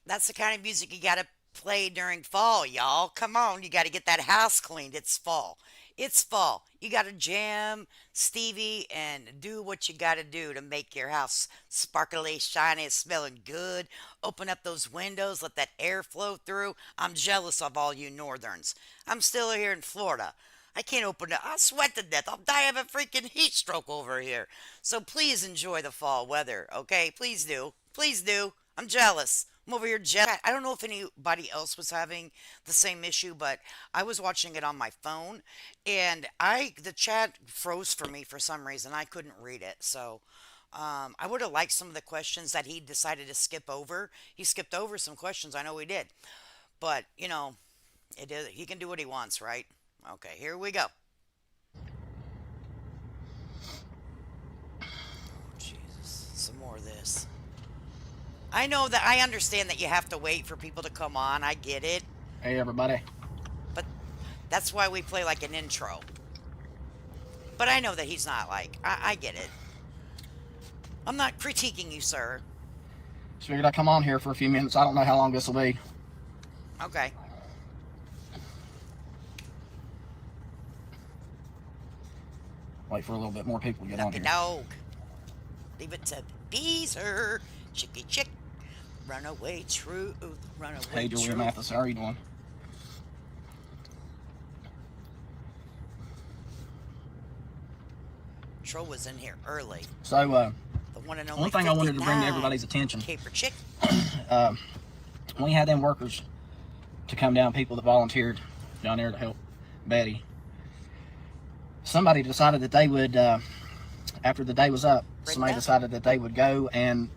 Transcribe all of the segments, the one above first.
That's the kind of music you gotta play during fall, y'all. Come on, you gotta get that house cleaned. It's fall. It's fall. You gotta jam, Stevie, and do what you gotta do to make your house sparkly, shiny, smelling good. Open up those windows, let that air flow through. I'm jealous of all you northerns. I'm still here in Florida. I can't open it. I'll sweat to death. I'll die of a freaking heat stroke over here. So please enjoy the fall weather, okay? Please do. Please do. I'm jealous. I'm over here jealous. I don't know if anybody else was having the same issue, but I was watching it on my phone and I the chat froze for me for some reason. I couldn't read it. So I would have liked some of the questions that he decided to skip over. He skipped over some questions. I know he did. But, he can do what he wants, right? Okay, here we go. Jesus, some more of this. I know that I understand that you have to wait for people to come on. I get it. Hey, everybody. But that's why we play like an intro. But I know that he's not like, I get it. I'm not critiquing you, sir. Just figured I'd come on here for a few minutes. I don't know how long this will be. Okay. Wait for a little bit more people to get on Lucky here. dog. Leave it to Beezer. Chicky chick. Runaway truth. Hey, Runaway Julia truth. Mathis, how are you doing? Troll was in here early. So, The one and one only thing I wanted to bring to 59. everybody's attention, Caper chick. we had them workers to come down, people that volunteered down there to help Betty. Somebody decided that they would, after the day was up, somebody Brenda. decided that they would go and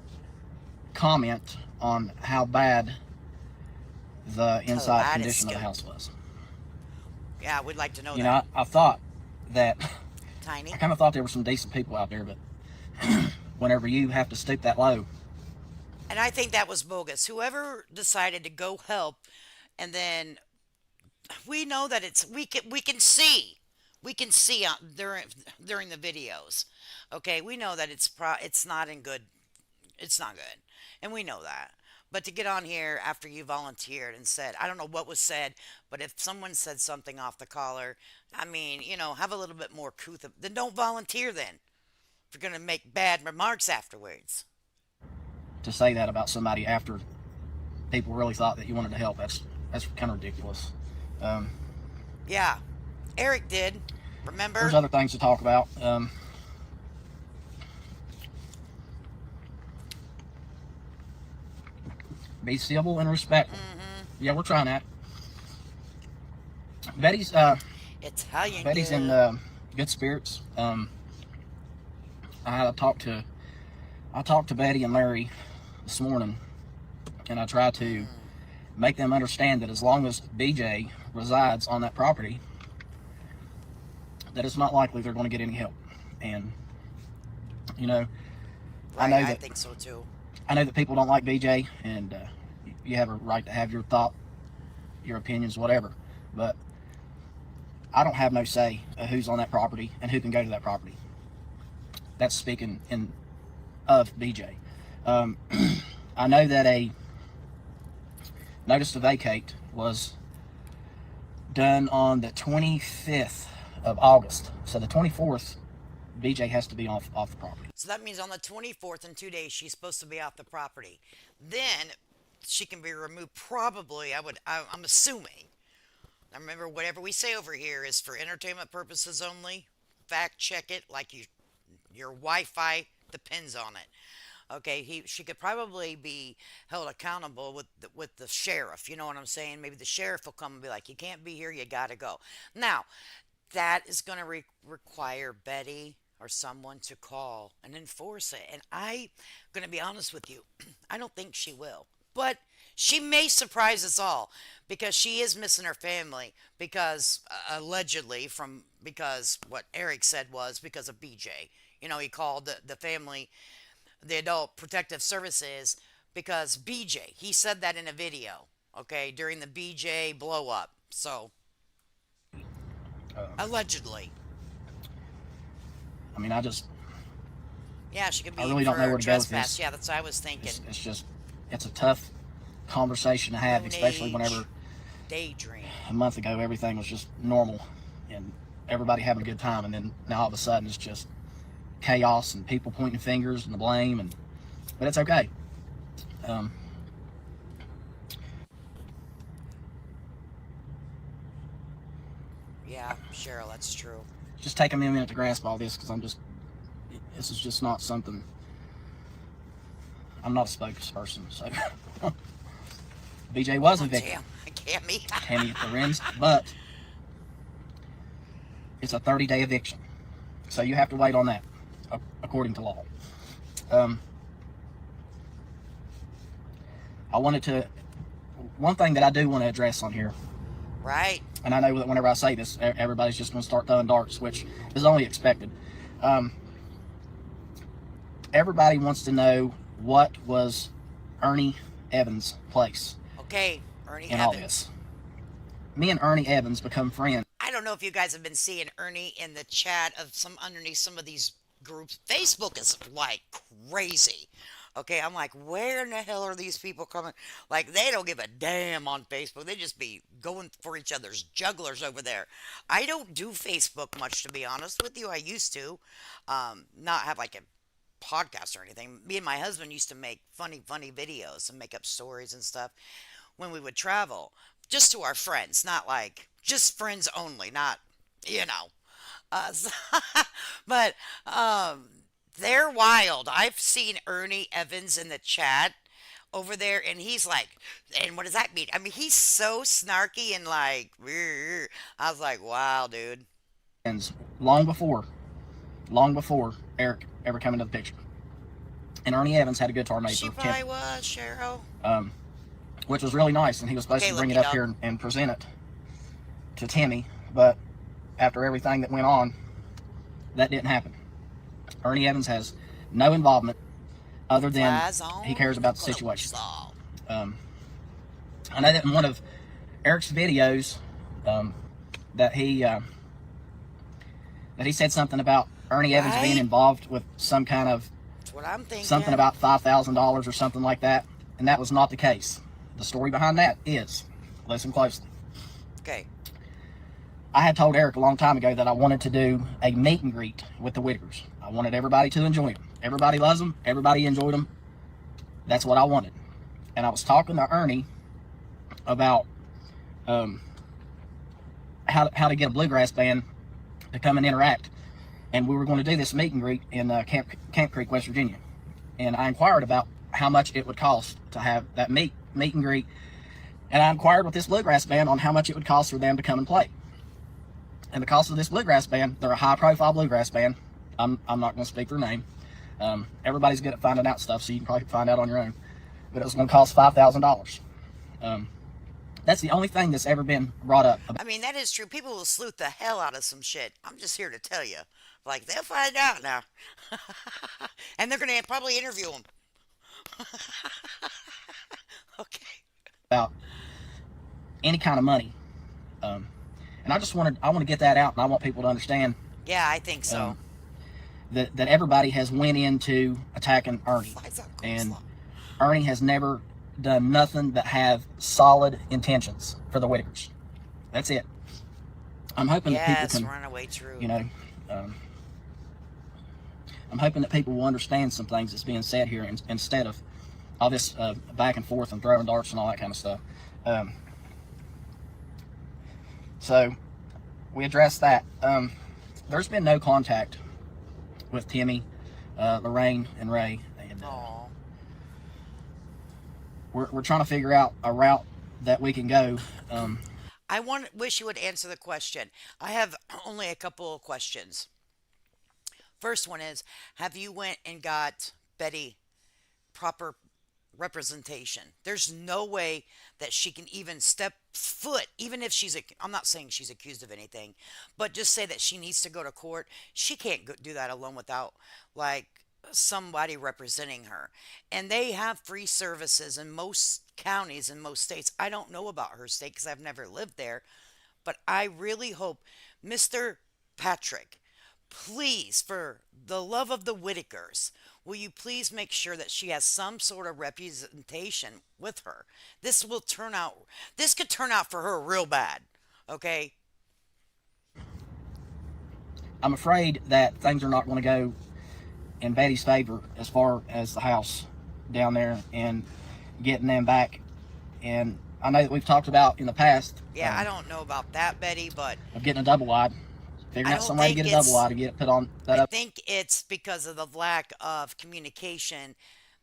comment on how bad the inside condition of the Kaleidoscope. house was. Yeah, we'd like to know You that. know, I thought that, I Tiny. kind of thought there were some decent people out there, but whenever you have to stoop that low, And I think that was bogus. Whoever decided to go help, and then we know that we can see during the videos. Okay, we know that it's not in good. It's not good, and we know that. But to get on here after you volunteered and said, I don't know what was said, but if someone said something off the collar, I mean, have a little bit more couth. Then don't volunteer then. If you're going to make bad remarks afterwards. to say that about somebody after people really thought that you wanted to help, that's kind of ridiculous. Um, Yeah, Eric did. there's Remember? other things to talk about. Be civil and respectful. Mm-hmm. Yeah, we're trying that. Betty's Italian Betty's in girl. good spirits. I had a talk to I talked to Betty and Larry this morning, and I tried to Mm. make them understand that as long as BJ resides on that property, that it's not likely they're going to get any help. And you know, I Right, know I that think so too. I know that people don't like BJ, and you have a right to have your thought, your opinions, whatever. But I don't have no say who's on that property and who can go to that property. That's speaking in of BJ. Um, I know that a notice to vacate was done on the 25th of August. So the 24th, BJ has to be off the property. So that means on the 24th in 2 days, she's supposed to be off the property. Then she can be removed. Probably, I'm assuming. Now remember, whatever we say over here is for entertainment purposes only. Fact check it, like your Wi-Fi depends on it. Okay, she could probably be held accountable with the sheriff. You know what I'm saying? Maybe the sheriff will come and be like, "You can't be here. You got to go." Now, that is going to require Betty or someone to call and enforce it. And I'm going to be honest with you, I don't think she will. But she may surprise us all because she is missing her family because allegedly from because what Eric said was because of BJ. He called the family the adult protective services because BJ. He said that in a video, okay, during the BJ blow up. So Um, allegedly. I mean, Yeah, she could I be really don't know for where to go with trespass. this. Yeah, that's what I was thinking. It's just, it's a tough conversation to have, Moon especially whenever age. Daydream. a month ago everything was just normal and everybody having a good time, and then now all of a sudden it's just chaos and people pointing fingers and the blame, and but it's okay. Um, Yeah, Cheryl, that's true. just taking me a minute to grasp all this because this is just not something. I'm not a spokesperson, so BJ was Oh, evicted, damn. I can't me. Tammy Lorenz, but it's a 30-day eviction, so you have to wait on that according to law. Um, I wanted to one thing that I do want to address on here, Right. and I know that whenever I say this, everybody's just going to start throwing darts, which is only expected. Um, Everybody wants to know what was Ernie Evans' place Okay, Ernie in all Evans. this. Me and Ernie Evans become friends. I don't know if you guys have been seeing Ernie in the chat of some underneath some of these groups. Facebook is like crazy. Okay, I'm like, where in the hell are these people coming? Like, they don't give a damn on Facebook. They just be going for each other's jugglers over there. I don't do Facebook much, to be honest with you. I used to, not have like a podcast or anything. Me and my husband used to make funny videos and make up stories and stuff when we would travel, just to our friends, not like just friends only, not you know. So- but they're wild. I've seen Ernie Evans in the chat over there, and he's like, and what does that mean? I mean, he's so snarky and like, I was like, wow, dude. long before, long before Eric ever came into the picture. And Ernie Evans had a guitar made She for Tim, probably was, Cheryl. um, which was really nice, and he was supposed Okay, to bring look it it up up. here and present it to Timmy, but after everything that went on, that didn't happen. Ernie Evans has no involvement other than Flies he on cares the about the clothes. situation. Um, I know that in one of Eric's videos, um, that he uh, that he said something about Ernie Evans being Right? involved with some kind of That's what I'm something thinking. about $5,000 or something like that, and that was not the case. The story behind that is, listen closely. Okay. I had told Eric a long time ago that I wanted to do a meet and greet with the Whittakers. I wanted everybody to enjoy them. Everybody loves them. Everybody enjoyed them. That's what I wanted. And I was talking to Ernie about um, how to get a bluegrass band to come and interact. And we were going to do this meet and greet in Camp Creek, West Virginia. And I inquired about how much it would cost to have that meet and greet. And I inquired with this bluegrass band on how much it would cost for them to come and play. And the cost of this bluegrass band, they're a high-profile bluegrass band. I'm not going to speak their name. Everybody's good at finding out stuff, so you can probably find out on your own. But it was going to cost $5,000. Um, that's the only thing that's ever been brought up about I mean, that is true. People will sleuth the hell out of some shit. I'm just here to tell you. Like, they'll find out now. And they're going to probably interview them. Okay. any kind of money. Um, and I want to get that out, and I want people to understand Yeah, I think so. um, that everybody has went into attacking Ernie, Flies on and coleslaw. Ernie has never done nothing but have solid intentions for the Whitakers. That's it. I'm hoping that people Yes, can, runaway truth. you know, um, I'm hoping that people will understand some things that's being said here instead of all this back and forth and throwing darts and all that kind of stuff. Um, so we addressed that. There's been no contact with Timmy, Lorraine, and Ray, and Oh, we're trying to figure out a route that we can go. Um, wish you would answer the question. I have only a couple of questions. First one is, have you went and got Betty proper representation? There's no way that she can even step foot, even if I'm not saying she's accused of anything, but just say that she needs to go to court. She can't do that alone without like somebody representing her. And they have free services in most counties in most states. I don't know about her state because I've never lived there, but I really hope Mr. Patrick, please, for the love of the Whitakers, will you please make sure that she has some sort of representation with her? This will turn out, this could turn out for her real bad. Okay? I'm afraid that things are not going to go in Betty's favor as far as the house down there and getting them back. And I know that we've talked about in the past Yeah, I don't know about that, Betty, but of getting a double wide, I figuring out don't some way to think get a double it's wide to get it put on that I up. think it's because of the lack of communication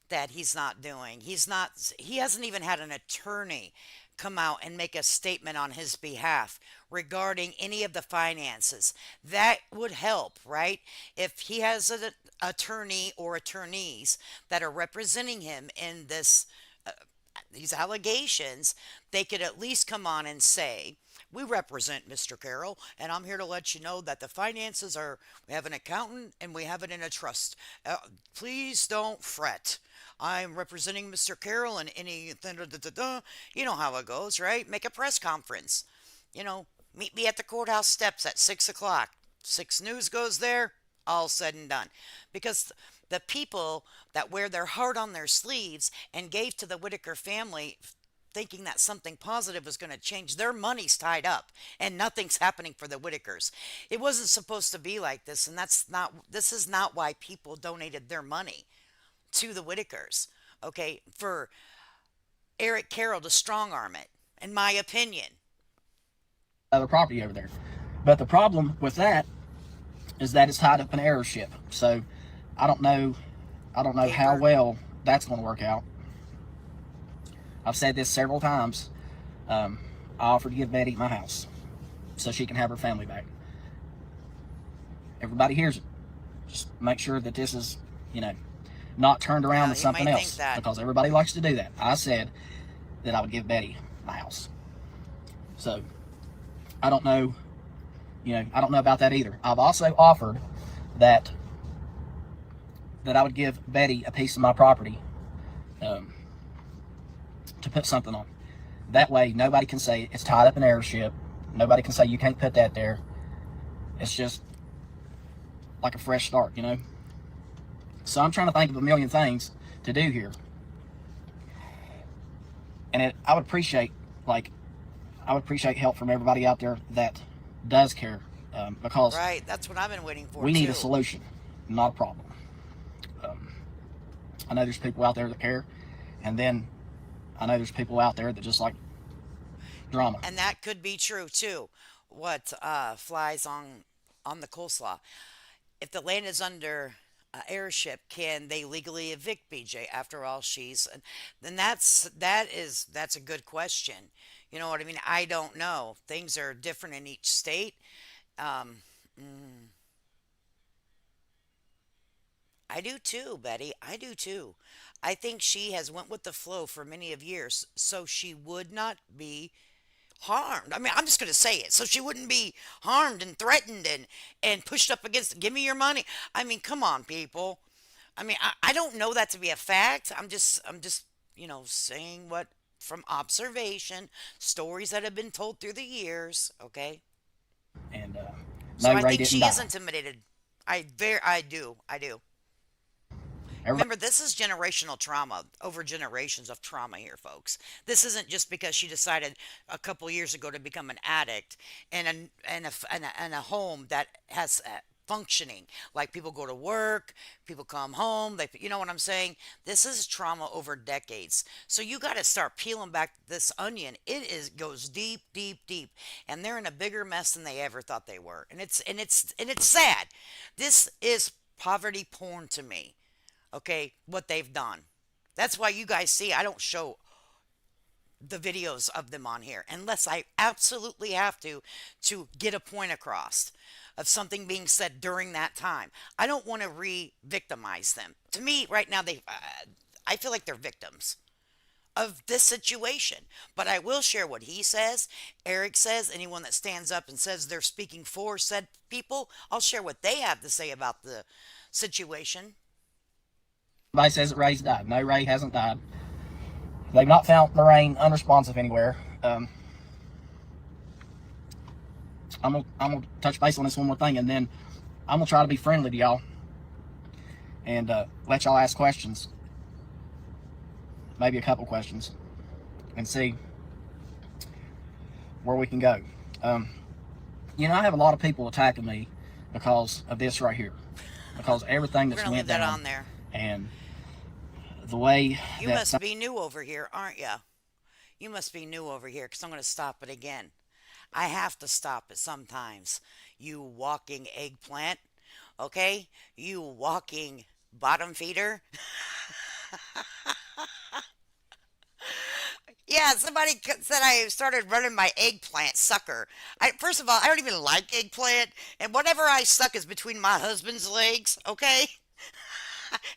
that he's not doing. He hasn't even had an attorney come out and make a statement on his behalf regarding any of the finances. That would help, right? If he has an attorney or attorneys that are representing him in these allegations, they could at least come on and say, we represent Mr. Carroll, and I'm here to let you know that the finances are, we have an accountant and we have it in a trust. Please don't fret. I'm representing Mr. Carroll and any, da, da, da, da. You know how it goes, right? Make a press conference. You know, meet me at the courthouse steps at 6 o'clock. 6 News goes there, all said and done. Because the people that wear their heart on their sleeves and gave to the Whittaker family thinking that something positive was going to change. Their money's tied up and nothing's happening for the Whittakers. It wasn't supposed to be like this, and this is not why people donated their money to the Whittakers. Okay, for Eric Carroll to strong arm it, in my opinion. Other property over there. But the problem with that is that it's tied up in heirship. So I don't know how Paper. well that's going to work out. I've said this several times. I offered to give Betty my house so she can have her family back. Everybody hears it. Just make sure that this is, not turned around Well, to you something might think else, that. because everybody likes to do that. I said that I would give Betty my house. So I don't know, I don't know about that either. I've also offered that I would give Betty a piece of my property, to put something on. That way, nobody can say it's tied up in heirship. Nobody can say you can't put that there. It's just like a fresh start. So I'm trying to think of a million things to do here, and I would appreciate, help from everybody out there that does care, because Right, that's what I've been waiting for we need a too. solution, not a problem. Um, I know there's people out there that care, and then I know there's people out there that just like drama. And that could be true too. What flies on the coleslaw? If the land is under heirship, can they legally evict BJ? After all, then that's a good question. You know what I mean? I don't know. Things are different in each state. Um, mm, I do too, Betty. I do too. I think she has went with the flow for many of years, so she would not be harmed. I mean, I'm just going to say it. So she wouldn't be harmed and threatened and pushed up against, give me your money. I mean, come on, people. I mean, I don't know that to be a fact. I'm just, saying what from observation, stories that have been told through the years. Okay. And So no, I Ray think didn't she is die. intimidated. I do. Everybody, Remember, this is generational trauma, over generations of trauma here, folks. This isn't just because she decided a couple years ago to become an addict in a home that has functioning. Like people go to work, people come home. You know what I'm saying? This is trauma over decades. So you got to start peeling back this onion. Goes deep, deep, deep, and they're in a bigger mess than they ever thought they were. And it's sad. This is poverty porn to me, okay, what they've done. That's why you guys see I don't show the videos of them on here unless I absolutely have to get a point across of something being said during that time. I don't want to re-victimize them. To me, right now, I feel like they're victims of this situation. But I will share what he says, Eric says, anyone that stands up and says they're speaking for said people. I'll share what they have to say about the situation. says that Ray's died. No, Ray hasn't died. They've not found Lorraine unresponsive anywhere. I'm gonna touch base on this one more thing, and then I'm gonna try to be friendly to y'all. and let y'all ask questions, maybe a couple questions, and see where we can go. Um, I have a lot of people attacking me because of this right here, because everything We're that's gonna leave went that down on there. and the way You that must be new over here, aren't you? You must be new over here because I'm going to stop it again. I have to stop it sometimes. You walking eggplant, okay? You walking bottom feeder. Yeah, somebody said I started running my eggplant sucker. First of all, I don't even like eggplant, and whatever I suck is between my husband's legs, okay?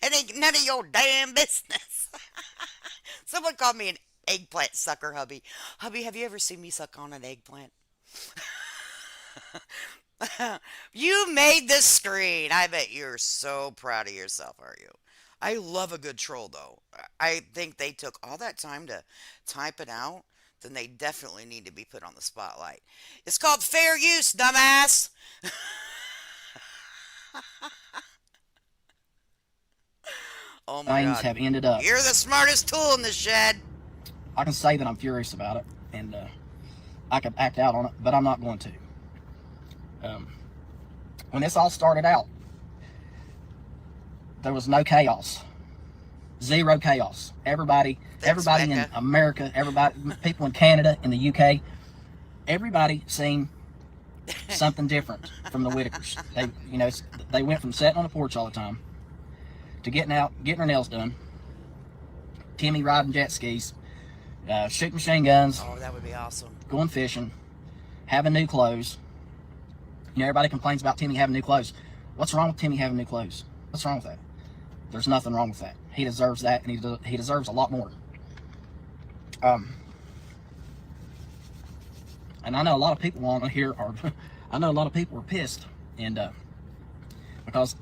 It ain't none of your damn business. Someone called me an eggplant sucker, hubby. Hubby, have you ever seen me suck on an eggplant? You made this screen. I bet you're so proud of yourself, are you? I love a good troll, though. I think they took all that time to type it out. Then they definitely need to be put on the spotlight. It's called fair use, dumbass. Oh my things God. have ended up, You're the smartest tool in the shed. I can say that I'm furious about it, and I could act out on it, but I'm not going to. Um, when this all started out, there was no chaos, zero chaos. Thanks, Everybody in Becca. America, everybody, people in Canada, in the UK, everybody seen something different from the Whitakers. They went from sitting on the porch all the time to getting out, getting their nails done. Timmy riding jet skis, shooting machine guns, Oh, that would be awesome. going fishing, having new clothes. Everybody complains about Timmy having new clothes. What's wrong with Timmy having new clothes? What's wrong with that? There's nothing wrong with that. He deserves that, and he deserves a lot more. Um, and I know a lot of people on here are, I know a lot of people are pissed, and because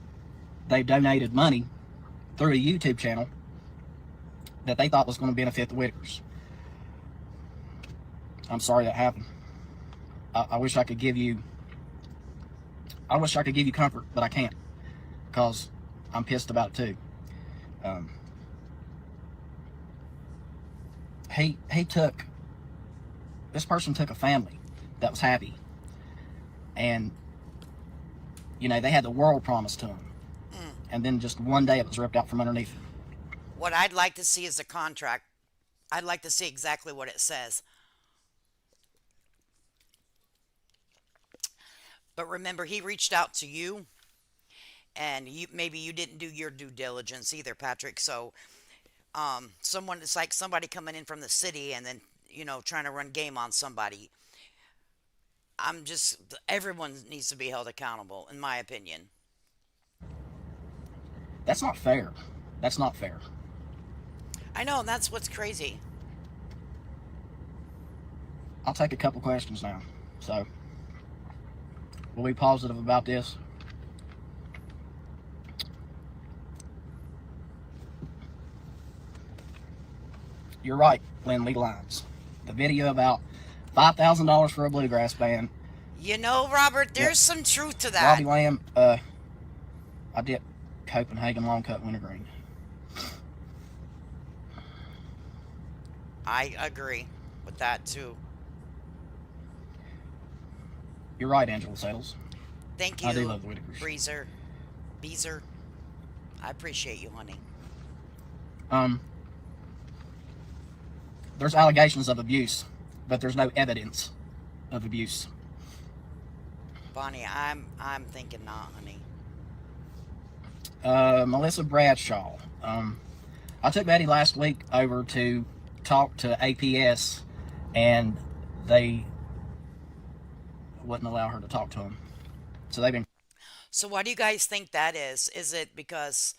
they donated money through a YouTube channel that they thought was going to benefit the Whitakers. I'm sorry that happened. I wish I could give you. I wish I could give you comfort, but I can't, because I'm pissed about it too. Um, he took, this person took a family that was happy, and they had the world promised to them, Mm. and then just one day it was ripped out from underneath them. What I'd like to see is the contract. I'd like to see exactly what it says. But remember, he reached out to you, and maybe you didn't do your due diligence either, Patrick. So, someone it's like somebody coming in from the city and then trying to run game on somebody. I'm just everyone needs to be held accountable, in my opinion. That's not fair. That's not fair. I know, and that's what's crazy. I'll take a couple questions now. So, we'll be positive about this. You're right, Lindley Lines. The video about $5,000 for a bluegrass band. Robert, Yep. there's some truth to that. Robbie Lamb, I did Copenhagen long cut wintergreen. I agree with that too. You're right, Angela Settles. Thank I do you, love the Whitakers. Breezer, Beezer. I appreciate you, honey. Um, there's allegations of abuse, but there's no evidence of abuse. Bonnie, I'm thinking not, honey. Melissa Bradshaw. I took Betty last week over to talk to APS, and they wouldn't allow her to talk to them. So they've been. So why do you guys think that is? Is it because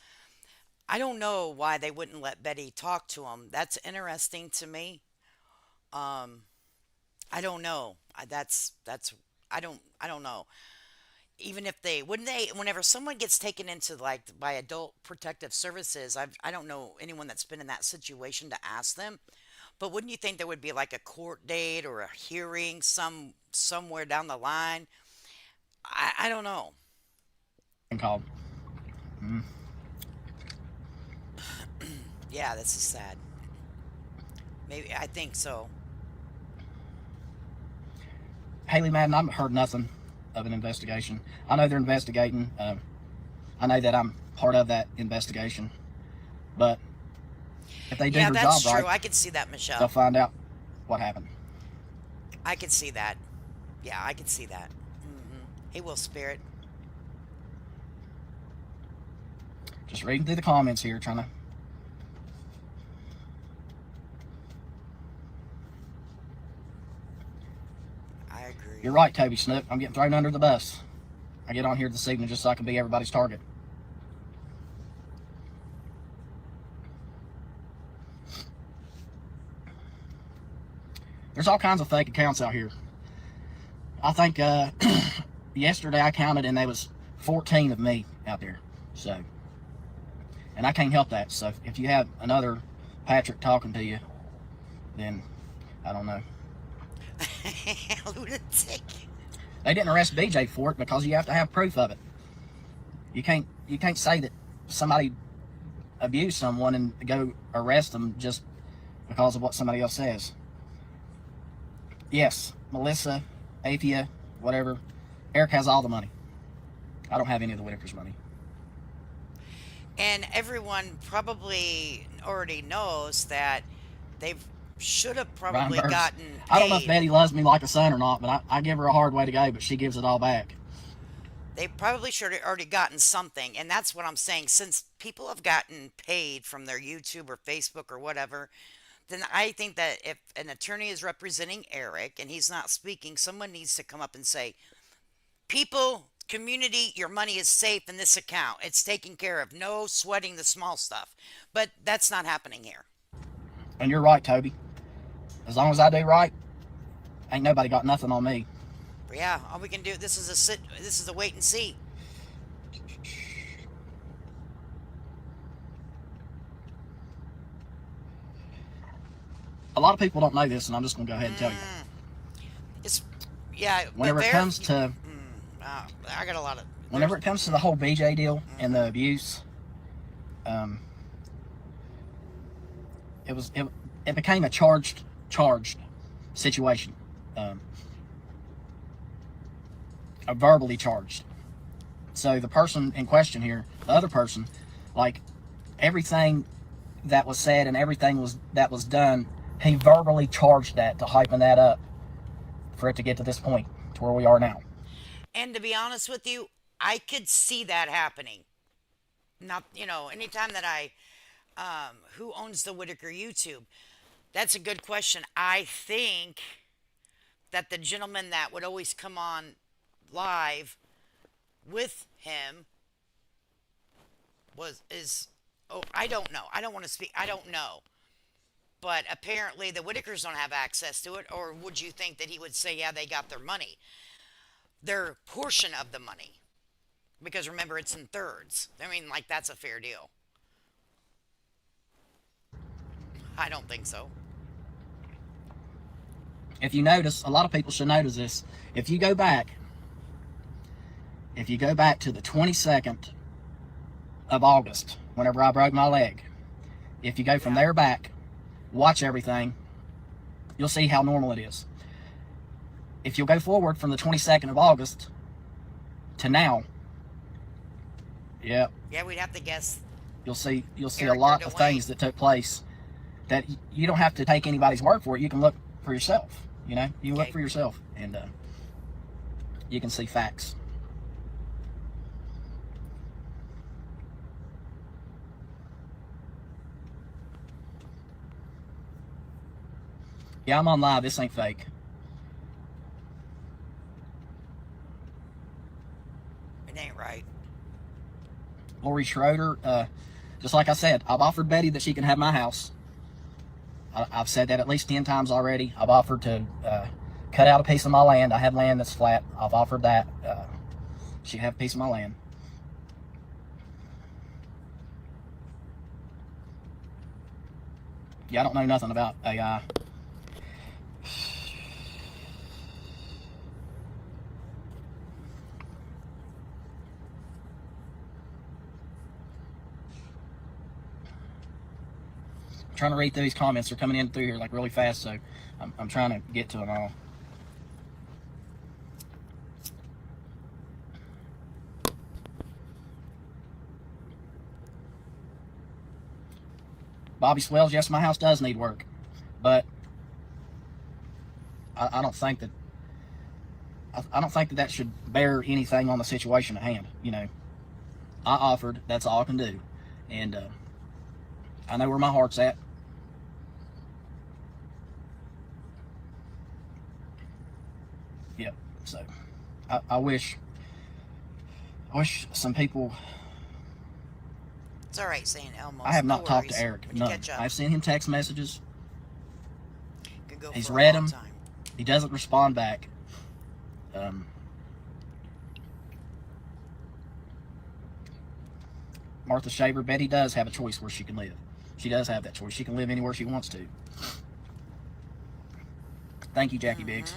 I don't know why they wouldn't let Betty talk to him? That's interesting to me. Um, I don't know. That's I don't know. Even if they wouldn't they whenever someone gets taken into like by adult protective services, I don't know anyone that's been in that situation to ask them. But wouldn't you think there would be like a court date or a hearing somewhere down the line? I don't know. Called. Mm. Yeah, this is sad. Maybe I think so. Haley Madden, I've heard nothing of an investigation. I know they're investigating. I know that I'm part of that investigation. But if they do Yeah, their that's job true. right, I could see that, they'll Michelle. find out what happened. I could see that. Yeah, I could see that. Hey, Will Spirit. Just reading through the comments here, trying to. I agree. You're right, Toby Snook. I'm getting thrown under the bus. I get on here this evening just so I can be everybody's target. There's all kinds of fake accounts out here. I think yesterday I counted and there was 14 of me out there. So, and I can't help that. So if you have another Patrick talking to you, then I don't know. Lunatic. They didn't arrest BJ for it because you have to have proof of it. You can't say that somebody abused someone and go arrest them just because of what somebody else says. Yes, Melissa, Athea, whatever. Eric has all the money. I don't have any of the Whitaker's money. And everyone probably already knows that they've should have Ryan probably Burns. gotten I don't know if paid. Betty loves me like a son or not, but I give her a hard way to go, but she gives it all back. They probably should have already gotten something. And that's what I'm saying. Since people have gotten paid from their YouTube or Facebook or whatever, then I think that if an attorney is representing Eric and he's not speaking, someone needs to come up and say, people, community, your money is safe in this account. It's taken care of. No sweating the small stuff. But that's not happening here. And you're right, Toby. As long as I do right, ain't nobody got nothing on me. But yeah, all we can do, this is a sit, this is a wait and see. A lot of people don't know this, and I'm just going to go ahead and tell you. Mm, it's, yeah, but Whenever it comes to I got a lot of, whenever it comes to the whole BJ deal and the abuse, um, it became a charged situation, um, a verbally charged. So the person in question here, the other person, like everything that was said and everything that was done, he verbally charged that to hyping that up for it to get to this point, to where we are now. and to be honest with you, I could see that happening. Not, anytime that who owns the Whitaker YouTube? That's a good question. I think that the gentleman that would always come on live with him is oh, I don't know. I don't want to speak. I don't know. But apparently the Whitakers don't have access to it, or would you think that he would say, yeah, they got their money, their portion of the money? Because remember, it's in thirds. I mean, like, that's a fair deal. I don't think so. If you notice, a lot of people should notice this. If you go back, to the 22nd of August, whenever I broke my leg, if you go from Yeah. there back, watch everything, you'll see how normal it is. If you'll go forward from the 22nd of August to now, yeah, Yeah, we'd have to guess you'll see a Eric or lot of Dwayne. things that took place that you don't have to take anybody's word for it. You can look for yourself. You can look Okay. for yourself, and you can see facts. Yeah, I'm on live. This ain't fake. It ain't right. Lori Schroeder, just like I said, I've offered Betty that she can have my house. I've said that at least 10 times already. I've offered to cut out a piece of my land. I have land that's flat. I've offered that. She can have a piece of my land. Yeah, I don't know nothing about AI. trying to read through these comments. They're coming in through here like really fast, so I'm trying to get to them all. Bobby Swells, yes, my house does need work, but I don't think that I don't think that that should bear anything on the situation at hand. You know, I offered. That's all I can do, and I know where my heart's at. Yep. So I wish some people. It's all right saying Elmo. I have No not talked to worries. Eric. When you None. catch up, I've sent him text messages. could go He's for a read long them. time. He doesn't respond back. Martha Shaver, Betty does have a choice where she can live. She does have that choice. She can live anywhere she wants to. Thank you, Jackie Biggs.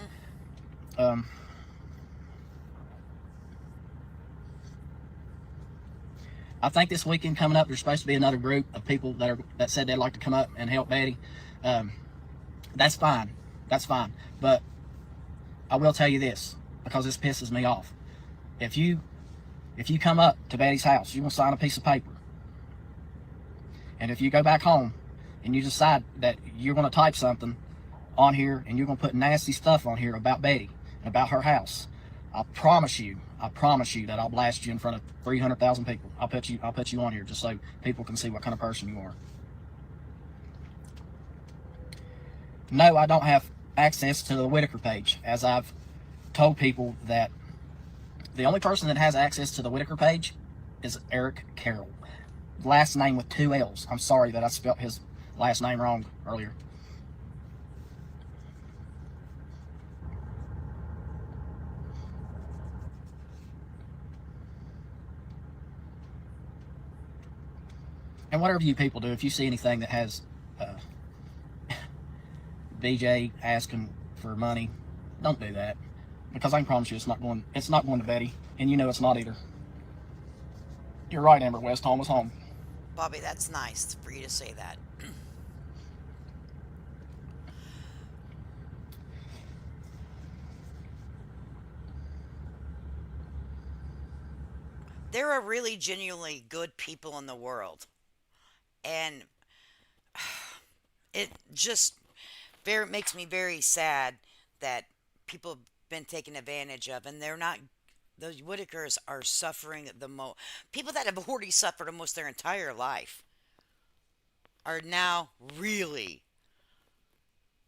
I think this weekend coming up, there's supposed to be another group of people that said they'd like to come up and help Betty. That's fine. That's fine. But I will tell you this, because this pisses me off. If you come up to Betty's house, you will sign a piece of paper. And if you go back home and you decide that you're going to type something on here and you're going to put nasty stuff on here about Betty and about her house, I promise you that I'll blast you in front of 300,000 people. I'll put you on here just so people can see what kind of person you are. No, I don't have access to the Whittaker page, as I've told people that the only person that has access to the Whittaker page is Eric Carroll. Last name with 2 L's. I'm sorry that I spelled his last name wrong earlier. And whatever you people do, if you see anything that has BJ asking for money, don't do that, because I can promise you it's not going to Betty, and you know it's not either. You're right, Amber West. Home is home. Bobby, that's nice for you to say that. There are really genuinely good people in the world, and it just makes me very sad that people have been taken advantage of, and they're not. The Whitakers are suffering the most. People that have already suffered almost their entire life are now really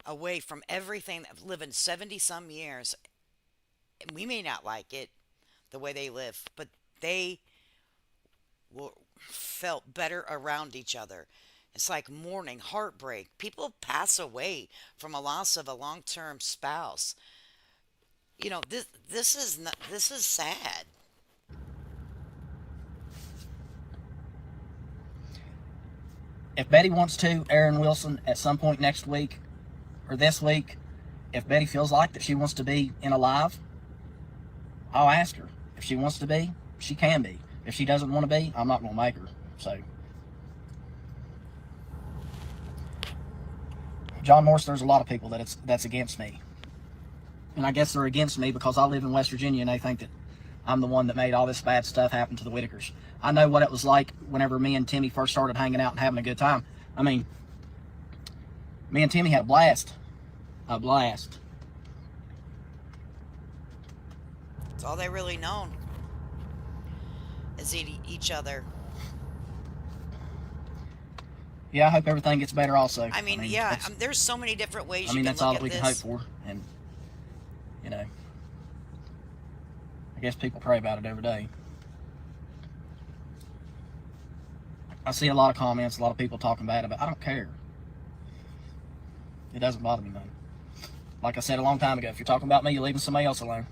away from everything, that living 70 some years. We may not like it the way they live, but they felt better around each other. It's like mourning, heartbreak. People pass away from a loss of a long-term spouse. This is not, this is sad. If Betty wants to, Aaron Wilson, at some point next week or this week, if Betty feels like that she wants to be in a live, I'll ask her. If she wants to be, she can be. If she doesn't want to be, I'm not going to make her. So, John Morse, there's a lot of people that's against me. And I guess they're against me because I live in West Virginia and they think that I'm the one that made all this bad stuff happen to the Whitakers. I know what it was like whenever me and Timmy first started hanging out and having a good time. I mean, me and Timmy had a blast. A blast. It's all they really known is each other. Yeah, I hope everything gets better also. I mean, yeah, there's so many different ways I mean, you can that's all look that we at can hope this. for. And, you know, I guess people pray about it every day. I see a lot of comments, a lot of people talking bad about it. I don't care. It doesn't bother me none. Like I said a long time ago, if you're talking about me, you're leaving somebody else alone.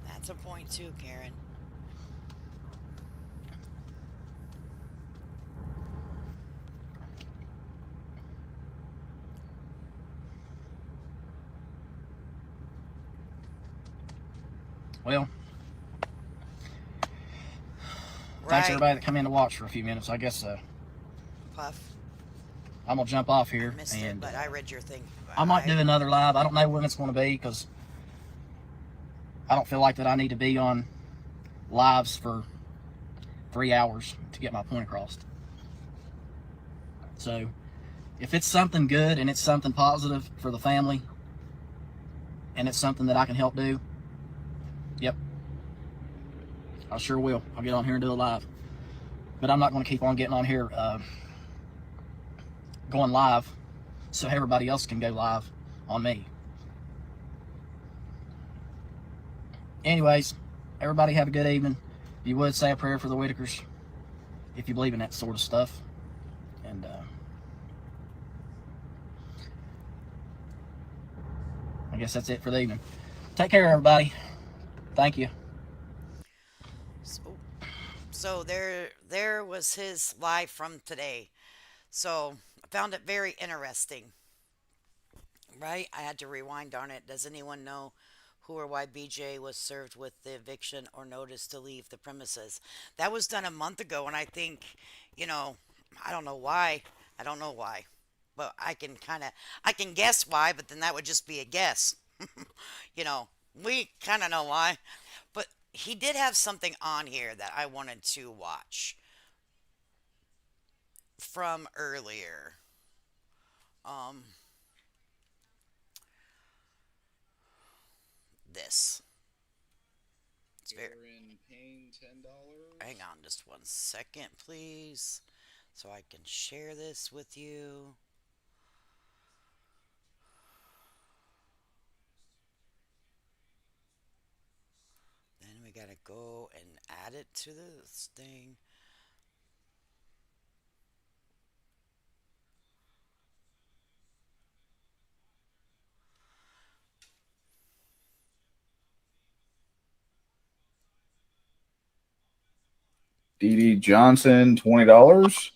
That's a point too, Karen. Well, thanks Right, everybody that come in to watch for a few minutes. I guess Puff. I'm gonna jump off I here, missed it, and but I read your thing. I might do another live. I don't know when it's going to be because I don't feel like that I need to be on lives for 3 hours to get my point across. So if it's something good and it's something positive for the family and it's something that I can help do, yep, I sure will. I'll get on here and do a live. But I'm not going to keep on getting on here going live so everybody else can go live on me. Anyways, everybody have a good evening. If you would, say a prayer for the Whittakers if you believe in that sort of stuff. And I guess that's it for the evening. Take care, everybody. Thank you. So, so there was his live from today. So I found it very interesting. Right? I had to rewind on it. Does anyone know who or why BJ was served with the eviction or notice to leave the premises? That was done a month ago, and I think, you know, I don't know why. I don't know why. But I can guess why, but then that would just be a guess. You know, we kind of know why. But he did have something on here that I wanted to watch from earlier. Um, this. It's very. You're in pain Hang $10. on just 1 second, please, so I can share this with you. Then we gotta go and add it to this thing. Dee Dee Johnson, $20.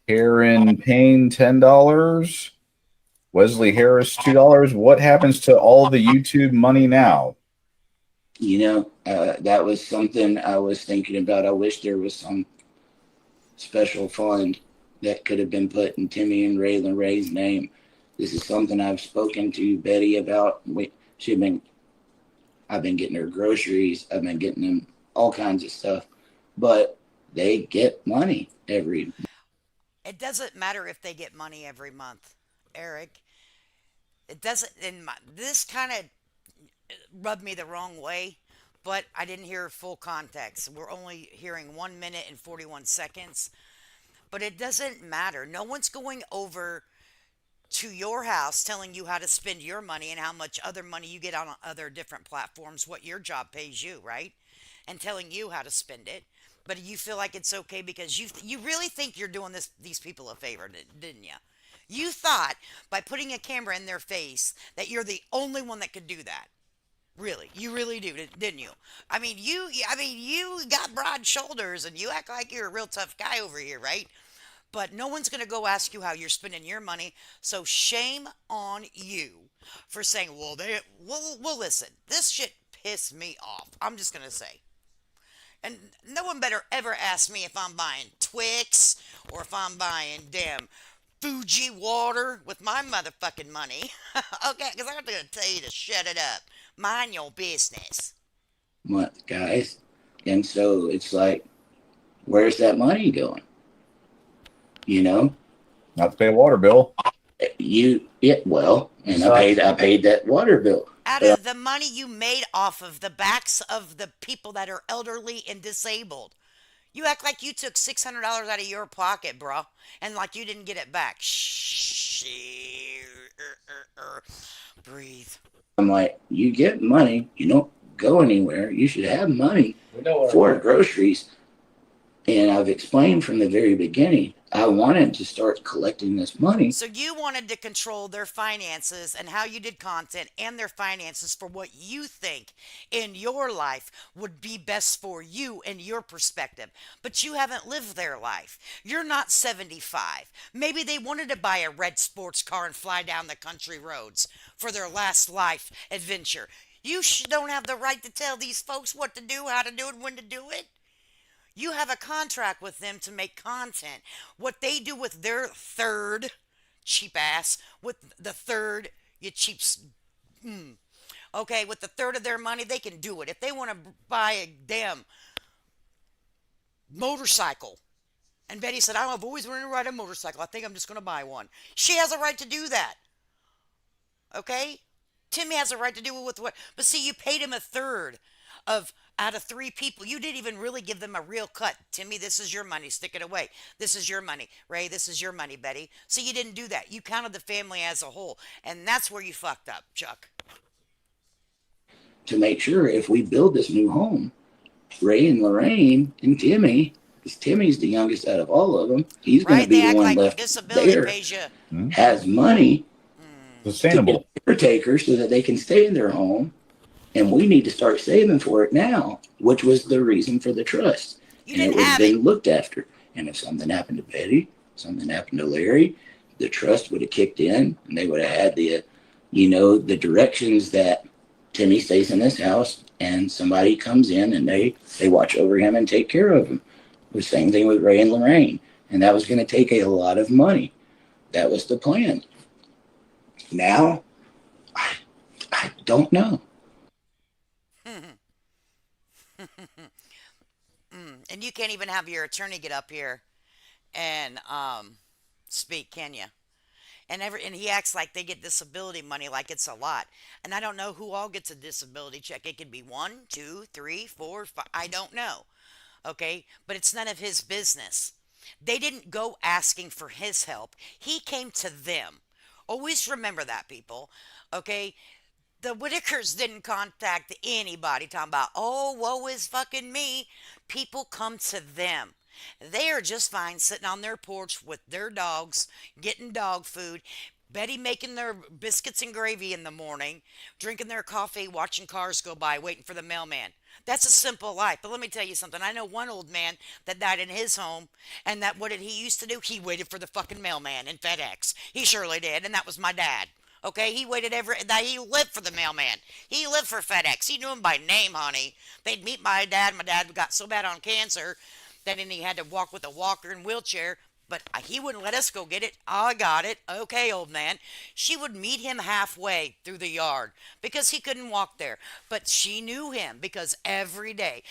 Karen Payne, $10. Wesley Harris, $2. What happens to all the YouTube money now? That was something I was thinking about. I wish there was some special fund that could have been put in Timmy and Raylan Ray's name. This is something I've spoken to Betty about. She'd been, I've been getting her groceries. I've been getting them all kinds of stuff, but they get money every. It doesn't matter if they get money every month, Eric. It doesn't. This kind of rubbed me the wrong way, but I didn't hear full context. We're only hearing 1 minute and 41 seconds, but it doesn't matter. No one's going over to your house telling you how to spend your money and how much other money you get on other different platforms, what your job pays you, right? And telling you how to spend it. But you feel like it's okay because you really think you're doing these people a favor, didn't you? You thought by putting a camera in their face that you're the only one that could do that. Really, you really do, didn't you? I mean, you got broad shoulders and you act like you're a real tough guy over here, right? But no one's going to go ask you how you're spending your money. So shame on you for saying, well, listen, this shit pissed me off. I'm just going to say. And no one better ever ask me if I'm buying Twix or if I'm buying damn Fuji water with my motherfucking money. Okay, because I'm going to tell you to shut it up. Mind your business. Month, guys. And so it's like, where's that money going? You know, Not to pay a water bill. well, and I paid that water bill. Out But of the money you made off of the backs of the people that are elderly and disabled. You act like you took $600 out of your pocket, bro, and like you didn't get it back. Shh. Breathe. I'm like, you get money, you don't go anywhere. You should have money for groceries. And I've explained from the very beginning, I wanted to start collecting this money. So you wanted to control their finances and how you did content and their finances for what you think in your life would be best for you and your perspective. But you haven't lived their life. You're not 75. Maybe they wanted to buy a red sports car and fly down the country roads for their last life adventure. You don't have the right to tell these folks what to do, how to do it, when to do it. You have a contract with them to make content. What they do with their third, cheap ass, with the third, you cheap, okay, with the third of their money, they can do it. If they want to buy a damn motorcycle, and Betty said, I've always wanted to ride a motorcycle. I think I'm just going to buy one. She has a right to do that. Okay? Timmy has a right to do it with what? But see, you paid him a third of out of three people. You didn't even really give them a real cut. Timmy, this is your money. Stick it away. This is your money. Ray, this is your money, Betty. So you didn't do that. You counted the family as a whole. And that's where you fucked up, Chuck. To make sure if we build this new home, Ray and Lorraine and Timmy, because Timmy's the youngest out of all of them, he's going to Right? be They the act one like left disability there, pays you. Hmm? has money to get Sustainable. a caretaker so that they can stay in their home. And we need to start saving for it now, which was the reason for the trust. You And it didn't would have have it. been looked after. And if something happened to Betty, something happened to Larry, the trust would have kicked in and they would have had the directions that Timmy stays in this house and somebody comes in and they watch over him and take care of him. The same thing with Ray and Lorraine. And that was going to take a lot of money. That was the plan. Now, I don't know. And you can't even have your attorney get up here and speak, can you? And he acts like they get disability money like it's a lot. And I don't know who all gets a disability check. It could be one, two, three, four, five. I don't know. Okay, but it's none of his business. They didn't go asking for his help. He came to them. Always remember that, people. Okay, the Whitakers didn't contact anybody talking about, oh, woe is fucking me. People come to them. They are just fine sitting on their porch with their dogs, getting dog food, Betty making their biscuits and gravy in the morning, drinking their coffee, watching cars go by, waiting for the mailman. That's a simple life. But let me tell you something. I know one old man that died in his home, and that what did he used to do? He waited for the fucking mailman in FedEx. He surely did, and that was my dad. Okay, he waited that he lived for the mailman. He lived for FedEx. He knew him by name, honey. They'd meet my dad. My dad got so bad on cancer that then he had to walk with a walker and wheelchair. But he wouldn't let us go get it. I got it. Okay, old man. She would meet him halfway through the yard because he couldn't walk there. But she knew him because every day,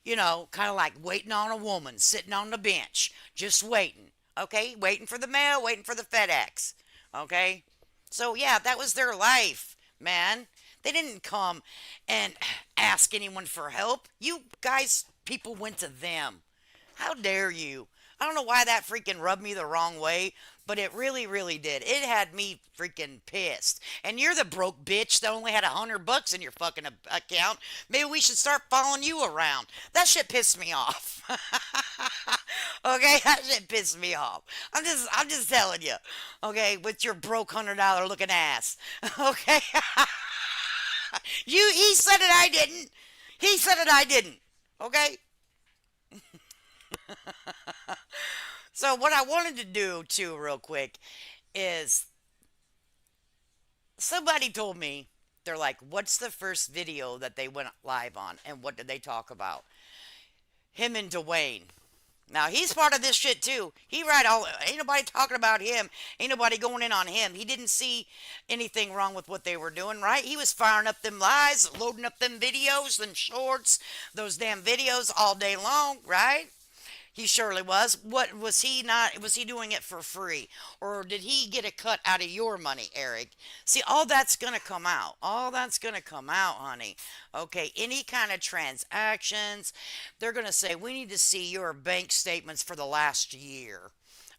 kind of like waiting on a woman, sitting on the bench, just waiting. Okay, waiting for the mail, waiting for the FedEx. Okay, so yeah, that was their life, man. They didn't come and ask anyone for help. You guys, people went to them. How dare you? I don't know why that freaking rubbed me the wrong way, but it really, really did. It had me freaking pissed. And you're the broke bitch that only had $100 in your fucking account. Maybe we should start following you around. That shit pissed me off. Okay, that shit pissed me off. I'm just telling you. Okay, with your broke $100 looking ass. Okay, he said it. I didn't. He said it. I didn't. Okay. So what I wanted to do too, real quick, is somebody told me they're like, "What's the first video that they went live on, and what did they talk about?" Him and Dwayne. Now he's part of this shit too. He right all ain't nobody talking about him. Ain't nobody going in on him. He didn't see anything wrong with what they were doing, right? He was firing up them lies, loading up them videos, them shorts, those damn videos all day long, right? He surely was. What was he not? Was he doing it for free? Or did he get a cut out of your money, Eric? See, all that's going to come out. All that's going to come out, honey. Okay, any kind of transactions, they're going to say, we need to see your bank statements for the last year.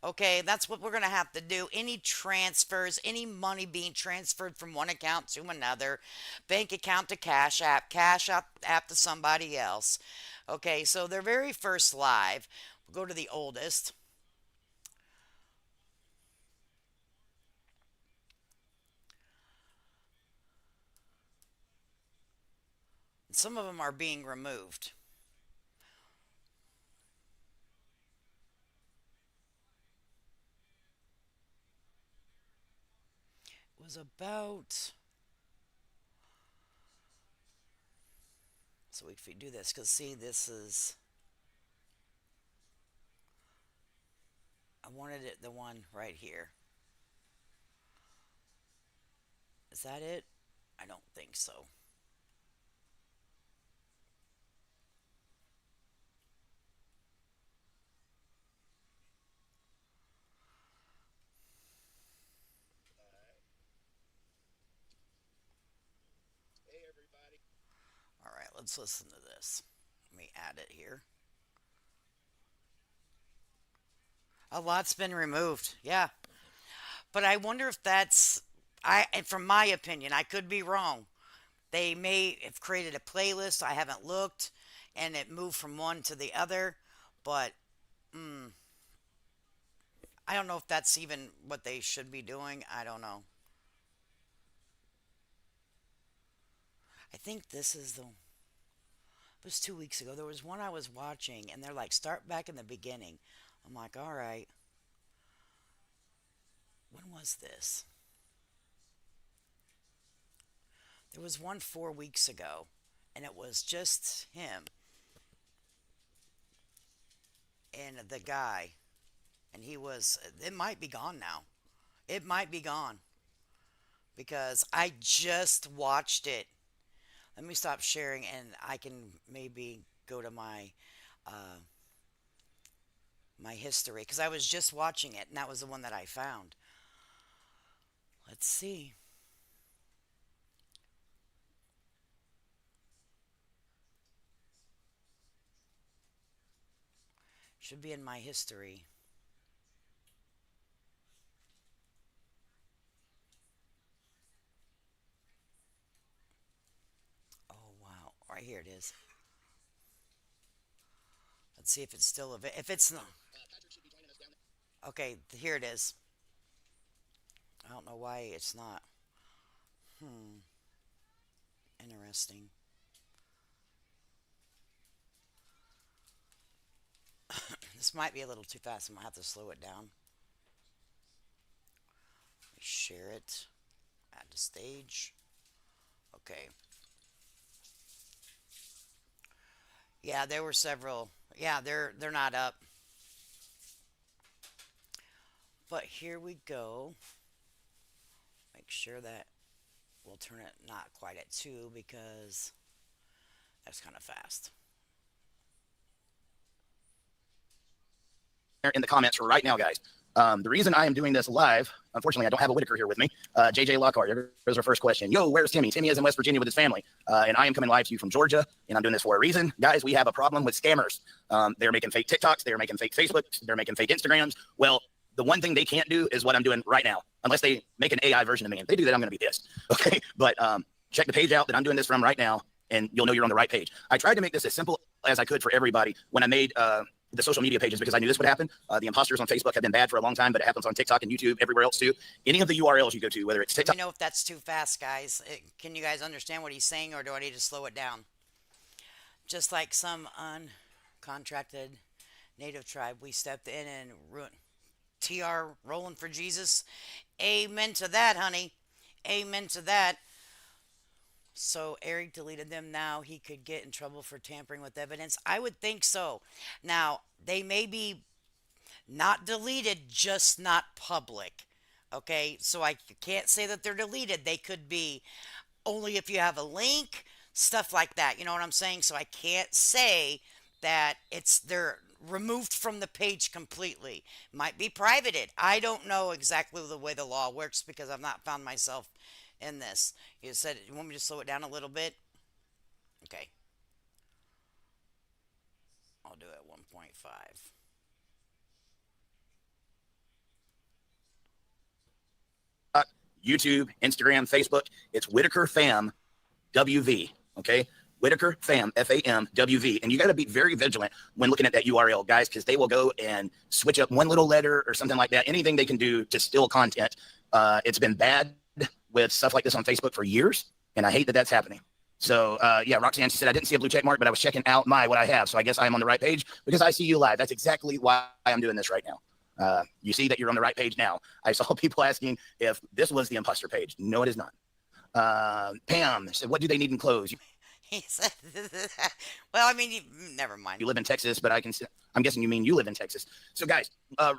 Okay, that's what we're going to have to do. Any transfers, any money being transferred from one account to another, bank account to cash app to somebody else. Okay, so their very first live, we'll go to the oldest. Some of them are being removed. It was about, so if we do this, because see, this is I wanted it, the one right here. Is that it? I don't think so. All right, let's listen to this. Let me add it here. A lot's been removed. Yeah. But I wonder if that's and from my opinion, I could be wrong. They may have created a playlist. I haven't looked and it moved from one to the other, but mm, I don't know if that's even what they should be doing. I don't know. I think this is the it was 2 weeks ago. There was one I was watching and they're like start back in the beginning. I'm like, "All right. When was this?" There was one 4 weeks ago and it was just him and the guy, and he was. It might be gone now. It might be gone because I just watched it. Let me stop sharing, and I can maybe go to uh, my history because I was just watching it, and that was the one that I found. Let's see. Should be in my history. Oh wow! Right here it is. Let's see if it's still available. If it's not, okay, here it is. I don't know why it's not. Hmm. Interesting. This might be a little too fast. I'm gonna have to slow it down. Let me share it. Add to stage. Okay. Yeah, there were several. Yeah, they're not up. But here we go. Make sure that we'll turn it not quite at 2 because that's kind of fast. In the comments right now, guys. The reason I am doing this live, unfortunately, I don't have a Whittaker here with me. JJ Lockhart, there's our first question. Yo, where's Timmy? Timmy is in West Virginia with his family. And I am coming live to you from Georgia, and I'm doing this for a reason. Guys, we have a problem with scammers. They're making fake TikToks. They're making fake Facebooks. They're making fake Instagrams. Well, the one thing they can't do is what I'm doing right now, unless they make an AI version of me. If they do that, I'm going to be pissed. Okay, but check the page out that I'm doing this from right now, and you'll know you're on the right page. I tried to make this as simple as I could for everybody when I made the social media pages because I knew this would happen. The imposters on Facebook have been bad for a long time, but it happens on TikTok and YouTube, everywhere else too. Any of the URLs you go to, whether it's Let me TikTok. know if that's too fast, guys. Can you guys understand what he's saying, or do I need to slow it down? Just like some uncontracted native tribe, we stepped in and ruined. TR rolling for Jesus. Amen to that, honey. Amen to that. So Eric deleted them now. He could get in trouble for tampering with evidence. I would think so. Now, they may be not deleted, just not public. Okay, so I can't say that they're deleted. They could be only if you have a link, stuff like that. You know what I'm saying? So I can't say that they're removed from the page completely. Might be privated. I don't know exactly the way the law works because I've not found myself in this. You said you want me to slow it down a little bit? Okay, I'll do it 1.5. YouTube, Instagram, Facebook. It's Whittaker Fam WV. Okay. Whittaker Fam, FAM, WV. And you got to be very vigilant when looking at that URL, guys, because they will go and switch up one little letter or something like that. Anything they can do to steal content. It's been bad with stuff like this on Facebook for years, and I hate that that's happening. So, yeah, Roxanne, she said, I didn't see a blue check mark, but I was checking out what I have. So I guess I'm on the right page because I see you live. That's exactly why I'm doing this right now. You see that you're on the right page now. I saw people asking if this was the imposter page. No, it is not. Pam said, what do they need in clothes? He said, well, I mean, never mind. You live in Texas, but I'm guessing you mean you live in Texas. So guys,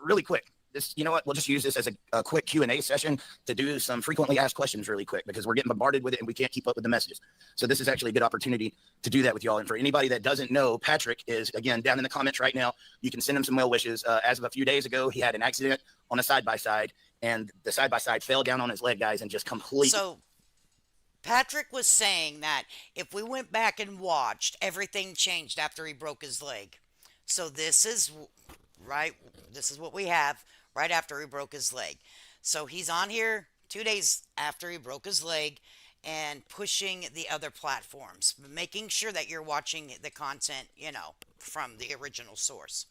really quick, this, you know what? We'll just use this as a quick Q&A session to do some frequently asked questions really quick because we're getting bombarded with it and we can't keep up with the messages. So this is actually a good opportunity to do that with y'all. And for anybody that doesn't know, Patrick is, again, down in the comments right now. You can send him some well wishes. As of a few days ago, he had an accident on a side-by-side, and the side-by-side fell down on his leg, guys, and just completely. So Patrick was saying that if we went back and watched, everything changed after he broke his leg. So this is right. This is what we have right after he broke his leg. So he's on here 2 days after he broke his leg and pushing the other platforms, making sure that you're watching the content, from the original source.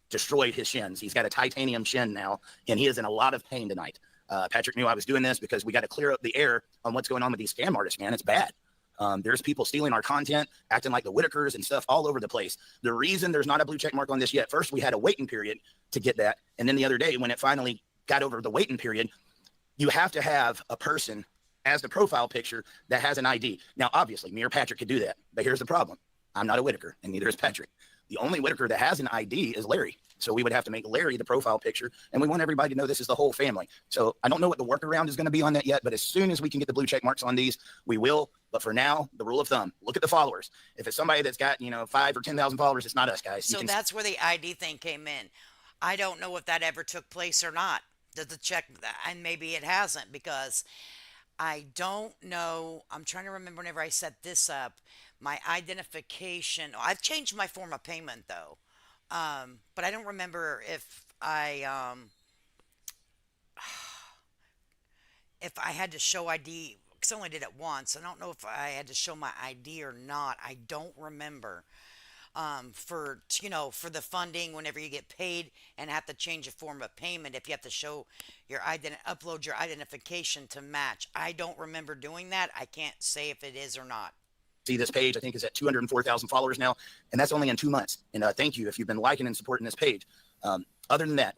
Destroyed his shins. He's got a titanium shin now, and he is in a lot of pain tonight. Patrick knew I was doing this because we got to clear up the air on what's going on with these scam artists, man. It's bad. There's people stealing our content, acting like the Whittakers and stuff all over the place. The reason there's not a blue check mark on this yet, first we had a waiting period to get that. And then the other day when it finally got over the waiting period, you have to have a person as the profile picture that has an ID. Now, obviously, me or Patrick could do that. But here's the problem. I'm not a Whittaker, and neither is Patrick. The only Whittaker that has an ID is Larry. So we would have to make Larry the profile picture, and we want everybody to know this is the whole family. So I don't know what the workaround is going to be on that yet, but as soon as we can get the blue check marks on these, we will. But for now, the rule of thumb, look at the followers. If it's somebody that's got, 5 or 10,000 followers, it's not us, guys. So that's where the ID thing came in. I don't know if that ever took place or not. Did the check, and maybe it hasn't because I don't know. I'm trying to remember whenever I set this up, my identification. I've changed my form of payment though. But I don't remember if I had to show ID because I only did it once. I don't know if I had to show my ID or not. I don't remember. For the funding, whenever you get paid and have to change a form of payment, if you have to show upload your identification to match. I don't remember doing that. I can't say if it is or not. See this page, I think, is at 204,000 followers now, and that's only in 2 months. And thank you if you've been liking and supporting this page. Other than that,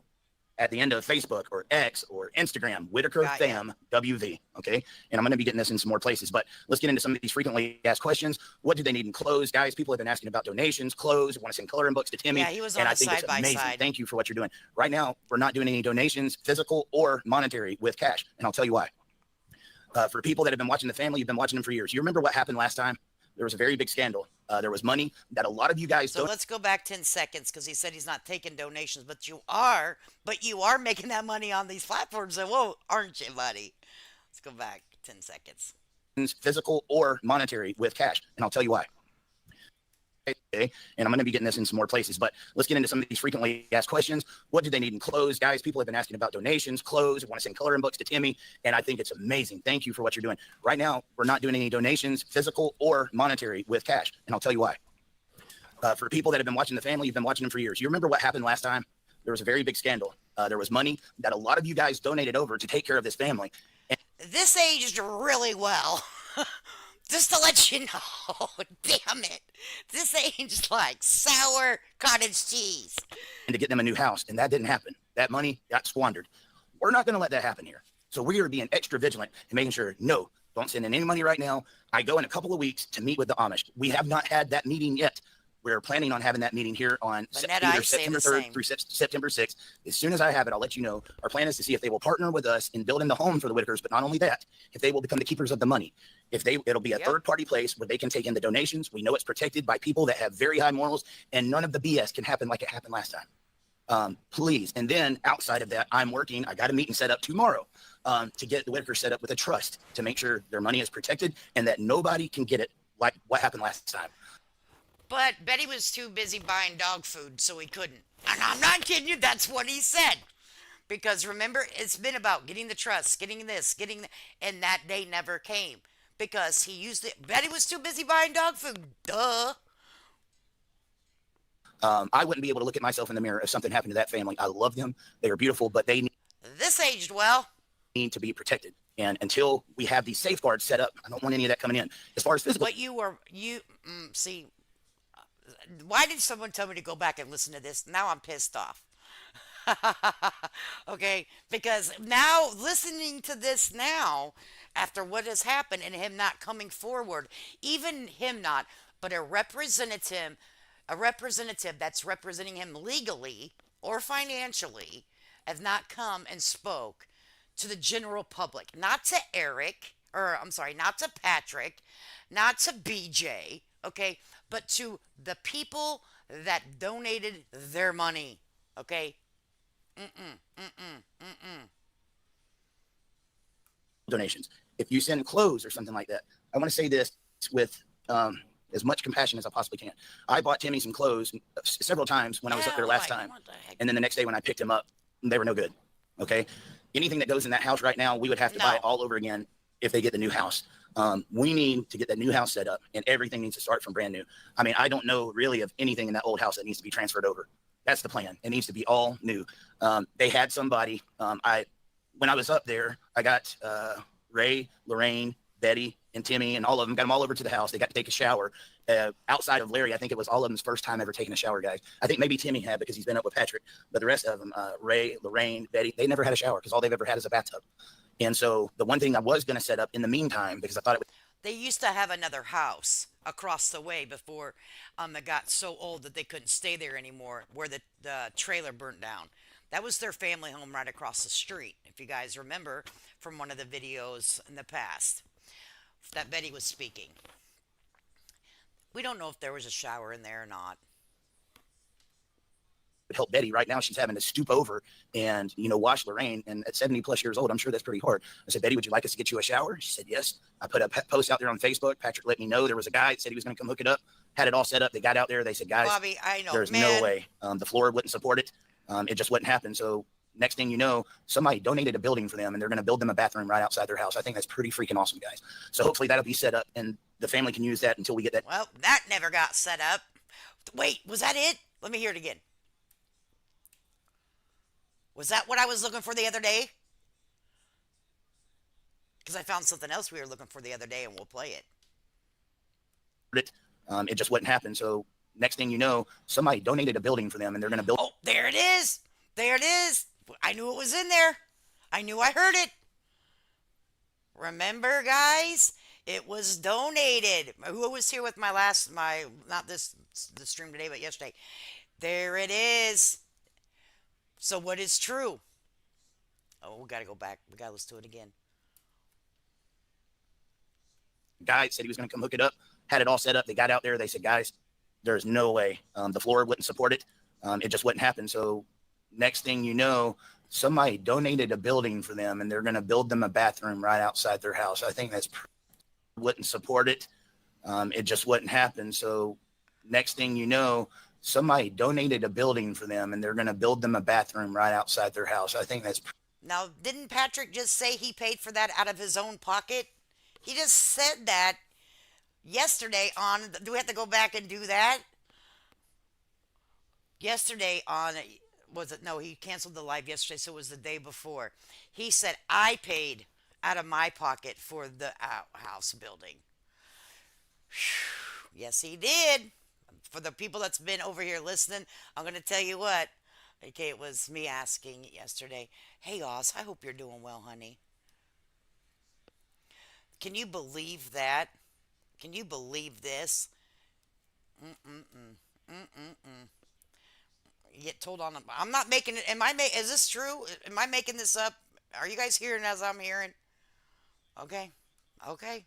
at the end of Facebook or X or Instagram, Whittaker Fam WV. Okay, and I'm going to be getting this in some more places, but let's get into some of these frequently asked questions. What do they need in clothes, guys? People have been asking about donations, clothes. Want to send coloring books to Timmy? Yeah, he was on and a I think side it's by amazing. side. Thank you for what you're doing. Right now, we're not doing any donations, physical or monetary, with cash, and I'll tell you why. For people that have been watching the family, you've been watching them for years. You remember what happened last time? There was a very big scandal. There was money that a lot of you guys So let's go back 10 seconds because he said he's not taking donations, but you are making that money on these platforms. So, whoa, aren't you, buddy? Let's go back 10 seconds. Physical or monetary, with cash, and I'll tell you why. Okay, and I'm going to be getting this in some more places, but let's get into some of these frequently asked questions. What do they need in clothes, guys? People have been asking about donations, clothes. Want to send coloring books to Timmy, and I think it's amazing. Thank you for what you're doing. Right now, we're not doing any donations, physical or monetary, with cash, and I'll tell you why. For people that have been watching the family, you've been watching them for years. You remember what happened last time? There was a very big scandal. There was money that a lot of you guys donated over to take care of this family. This aged really well. Just to let you know, damn it. This aged like sour cottage cheese. And to get them a new house, and that didn't happen. That money got squandered. We're not going to let that happen here. So we are being extra vigilant and making sure, no, don't send in any money right now. I go in a couple of weeks to meet with the Amish. We have not had that meeting yet. We're planning on having that meeting here on either September 3rd through September 6th. As soon as I have it, I'll let you know. Our plan is to see if they will partner with us in building the home for the Whittakers, but not only that, if they will become the keepers of the money. It'll be a third-party place where they can take in the donations. We know it's protected by people that have very high morals, and none of the BS can happen like it happened last time. Please. And then outside of that, I got a meeting set up tomorrow to get the Whittakers set up with a trust to make sure their money is protected and that nobody can get it like what happened last time. But Betty was too busy buying dog food, so he couldn't. And I'm not kidding you, that's what he said. Because remember, it's been about getting the trust, getting this, and that day never came. Because he used it. Betty was too busy buying dog food. Duh. I wouldn't be able to look at myself in the mirror if something happened to that family. I love them. They are beautiful, but they This aged well. need to be protected. And until we have these safeguards set up, I don't want any of that coming in. As far as physical. But see, why did someone tell me to go back and listen to this? Now I'm pissed off. Okay, because now listening to this now, after what has happened and him not coming forward, even him not, but a representative that's representing him legally or financially has not come and spoke to the general public, not to Eric, or I'm sorry, not to Patrick, not to BJ, okay, but to the people that donated their money, okay? Mm-mm, mm-mm, mm-mm. Donations. If you send clothes or something like that, I want to say this with as much compassion as I possibly can. I bought Timmy some clothes several times when I was up there last time, What the heck? and then the next day when I picked him up, they were no good. Okay, anything that goes in that house right now, we would have to buy it No. all over again if they get the new house. We need to get that new house set up, and everything needs to start from brand new. I mean, I don't know really of anything in that old house that needs to be transferred over. That's the plan. It needs to be all new. They had somebody. When I was up there, I got Ray, Lorraine, Betty, and Timmy, and all of them. Got them all over to the house. They got to take a shower. Outside of Larry, I think it was all of them's first time ever taking a shower, guys. I think maybe Timmy had because he's been up with Patrick, but the rest of them, Ray, Lorraine, Betty, they never had a shower because all they've ever had is a bathtub. And so the one thing I was going to set up in the meantime, because I thought it was They used to have another house across the way before it got so old that they couldn't stay there anymore, where the trailer burnt down. That was their family home right across the street, if you guys remember from one of the videos in the past that Betty was speaking. We don't know if there was a shower in there or not. help Betty. Right now, she's having to stoop over and, wash Lorraine. And at 70 plus years old, I'm sure that's pretty hard. I said, Betty, would you like us to get you a shower? She said, yes. I put a post out there on Facebook. Patrick let me know there was a guy that said he was going to come hook it up, had it all set up. They got out there. They said, guys, Bobby, I know, there's man. no way. The floor wouldn't support it. It just wouldn't happen. So next thing you know, somebody donated a building for them and they're going to build them a bathroom right outside their house. I think that's pretty freaking awesome, guys. So hopefully that'll be set up and the family can use that until we get that. Well, that never got set up. Wait, was that it? Let me hear it again. Was that what I was looking for the other day? Because I found something else we were looking for the other day and we'll play it. It just wouldn't happen. So next thing you know, somebody donated a building for them and they're going to build. Oh, there it is. There it is. I knew it was in there. I knew I heard it. Remember, guys? It was donated. Who was here with not the stream today, but yesterday. There it is. So what is true? Oh, we got to go back. We got to listen to it again. Guy said he was going to come hook it up, had it all set up. They got out there. They said, guys, there's no way. The floor wouldn't support it. It just wouldn't happen. So next thing you know, somebody donated a building for them and they're going to build them a bathroom right outside their house. I think that's wouldn't support it. It just wouldn't happen. So next thing you know, somebody donated a building for them and they're going to build them a bathroom right outside their house. I think that's. Now, didn't Patrick just say he paid for that out of his own pocket? He just said that yesterday on. Do we have to go back and do that? Yesterday on. Was it? No, he canceled the live yesterday, so it was the day before. He said, I paid out of my pocket for the house building. Yes, he did. For the people that's been over here listening, I'm going to tell you what. Okay, it was me asking yesterday, hey, Oz, I hope you're doing well, honey. Can you believe that? Can you believe this? Mm-mm-mm. Mm-mm-mm. Get told on. I'm not making it. Is this true? Am I making this up? Are you guys hearing as I'm hearing? Okay. Okay.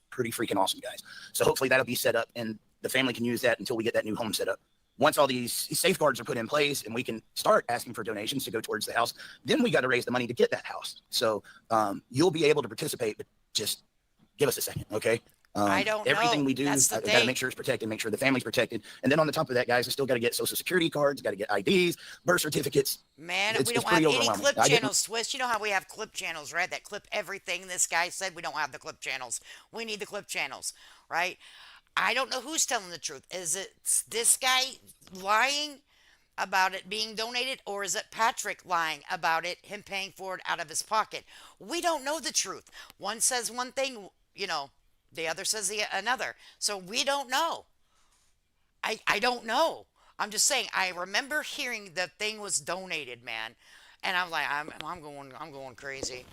Pretty freaking awesome, guys. So hopefully that'll be set up and the family can use that until we get that new home set up. Once all these safeguards are put in place and we can start asking for donations to go towards the house, then we got to raise the money to get that house. So you'll be able to participate, but just give us a second, okay? I don't know. Everything we do, That's the got to thing. make sure it's protected, make sure the family's protected. And then on the top of that, guys, we still got to get social security cards, got to get IDs, birth certificates. Man, It's we don't have pretty any overwhelming. clip I didn't- channels, Swiss. You know how we have clip channels, right? That clip everything this guy said. We don't have the clip channels. We need the clip channels, right? I don't know who's telling the truth. Is it this guy lying about it being donated, or is it Patrick lying about it, him paying for it out of his pocket? We don't know the truth. One says one thing, the other says another. So we don't know. I don't know. I'm just saying. I remember hearing the thing was donated, man, and I'm like, I'm going crazy.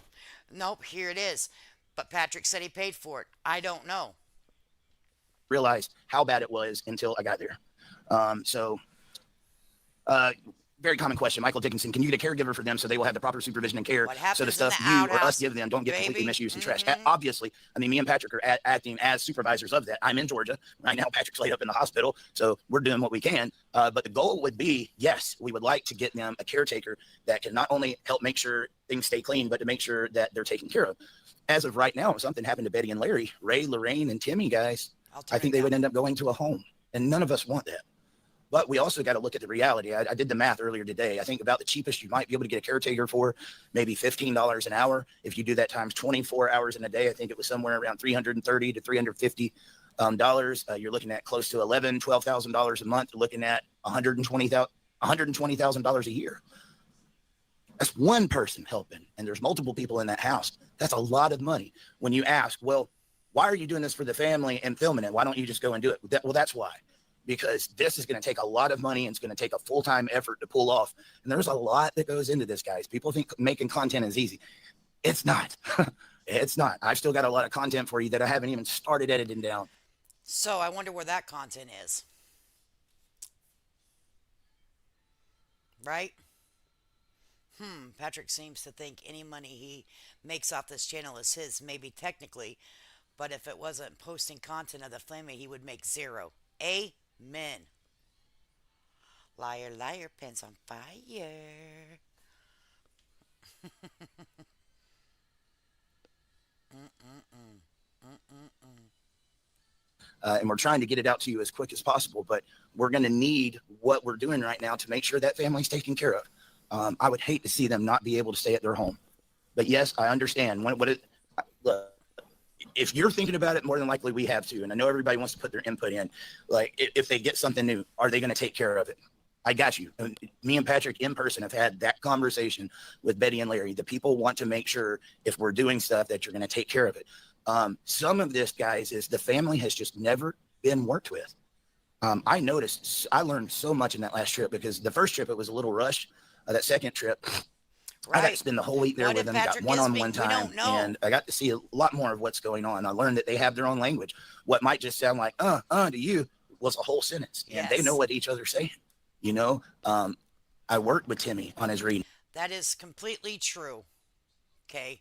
Nope, here it is. But Patrick said he paid for it. I don't know. Realize how bad it was until I got there. very common question. Michael Dickinson, can you get a caregiver for them so they will have the proper supervision and care? What So the happens in stuff the you or us outhouse, give them don't get completely baby? misused and trash. Obviously, I mean, me and Patrick are acting as supervisors of that. I'm in Georgia right now. Patrick's laid up in the hospital, so we're doing what we can. But the goal would be, yes, we would like to get them a caretaker that can not only help make sure things stay clean, but to make sure that they're taken care of. As of right now, if something happened to Betty and Larry, Ray, Lorraine, and Timmy, guys, I think they would end up going to a home, and none of us want that. But we also got to look at the reality. I did the math earlier today. I think about the cheapest you might be able to get a caretaker for, maybe $15 an hour. If you do that times 24 hours in a day, I think it was somewhere around $330 to $350. You're looking at close to $11,000, $12,000 a month. You're looking at $120,000 a year. That's one person helping, and there's multiple people in that house. That's a lot of money. When you ask, well, why are you doing this for the family and filming it? Why don't you just go and do it? Well, that's why. Because this is going to take a lot of money and it's going to take a full-time effort to pull off. And there's a lot that goes into this, guys. People think making content is easy. It's not. It's not. I've still got a lot of content for you that I haven't even started editing down. So I wonder where that content is. Right? Patrick seems to think any money he makes off this channel is his, maybe technically. But if it wasn't posting content of the family, he would make zero. Amen. Liar, liar, pants on fire. And we're trying to get it out to you as quick as possible, but we're going to need what we're doing right now to make sure that family's taken care of. I would hate to see them not be able to stay at their home. But yes, I understand. Look, if you're thinking about it, more than likely we have to. And I know everybody wants to put their input in. Like, if they get something new, are they going to take care of it? I got you. Me and Patrick in person have had that conversation with Betty and Larry. The people want to make sure if we're doing stuff that you're going to take care of it. Some of this, guys, is the family has just never been worked with. I noticed, I learned so much in that last trip because the first trip, it was a little rushed. That second trip, I got to spend the whole week there with them, got one-on-one time, and I got to see a lot more of what's going on. I learned that they have their own language. What might just sound like, to you was a whole sentence, and they know what each other's saying. You know, I worked with Timmy on his reading. That is completely true. Okay.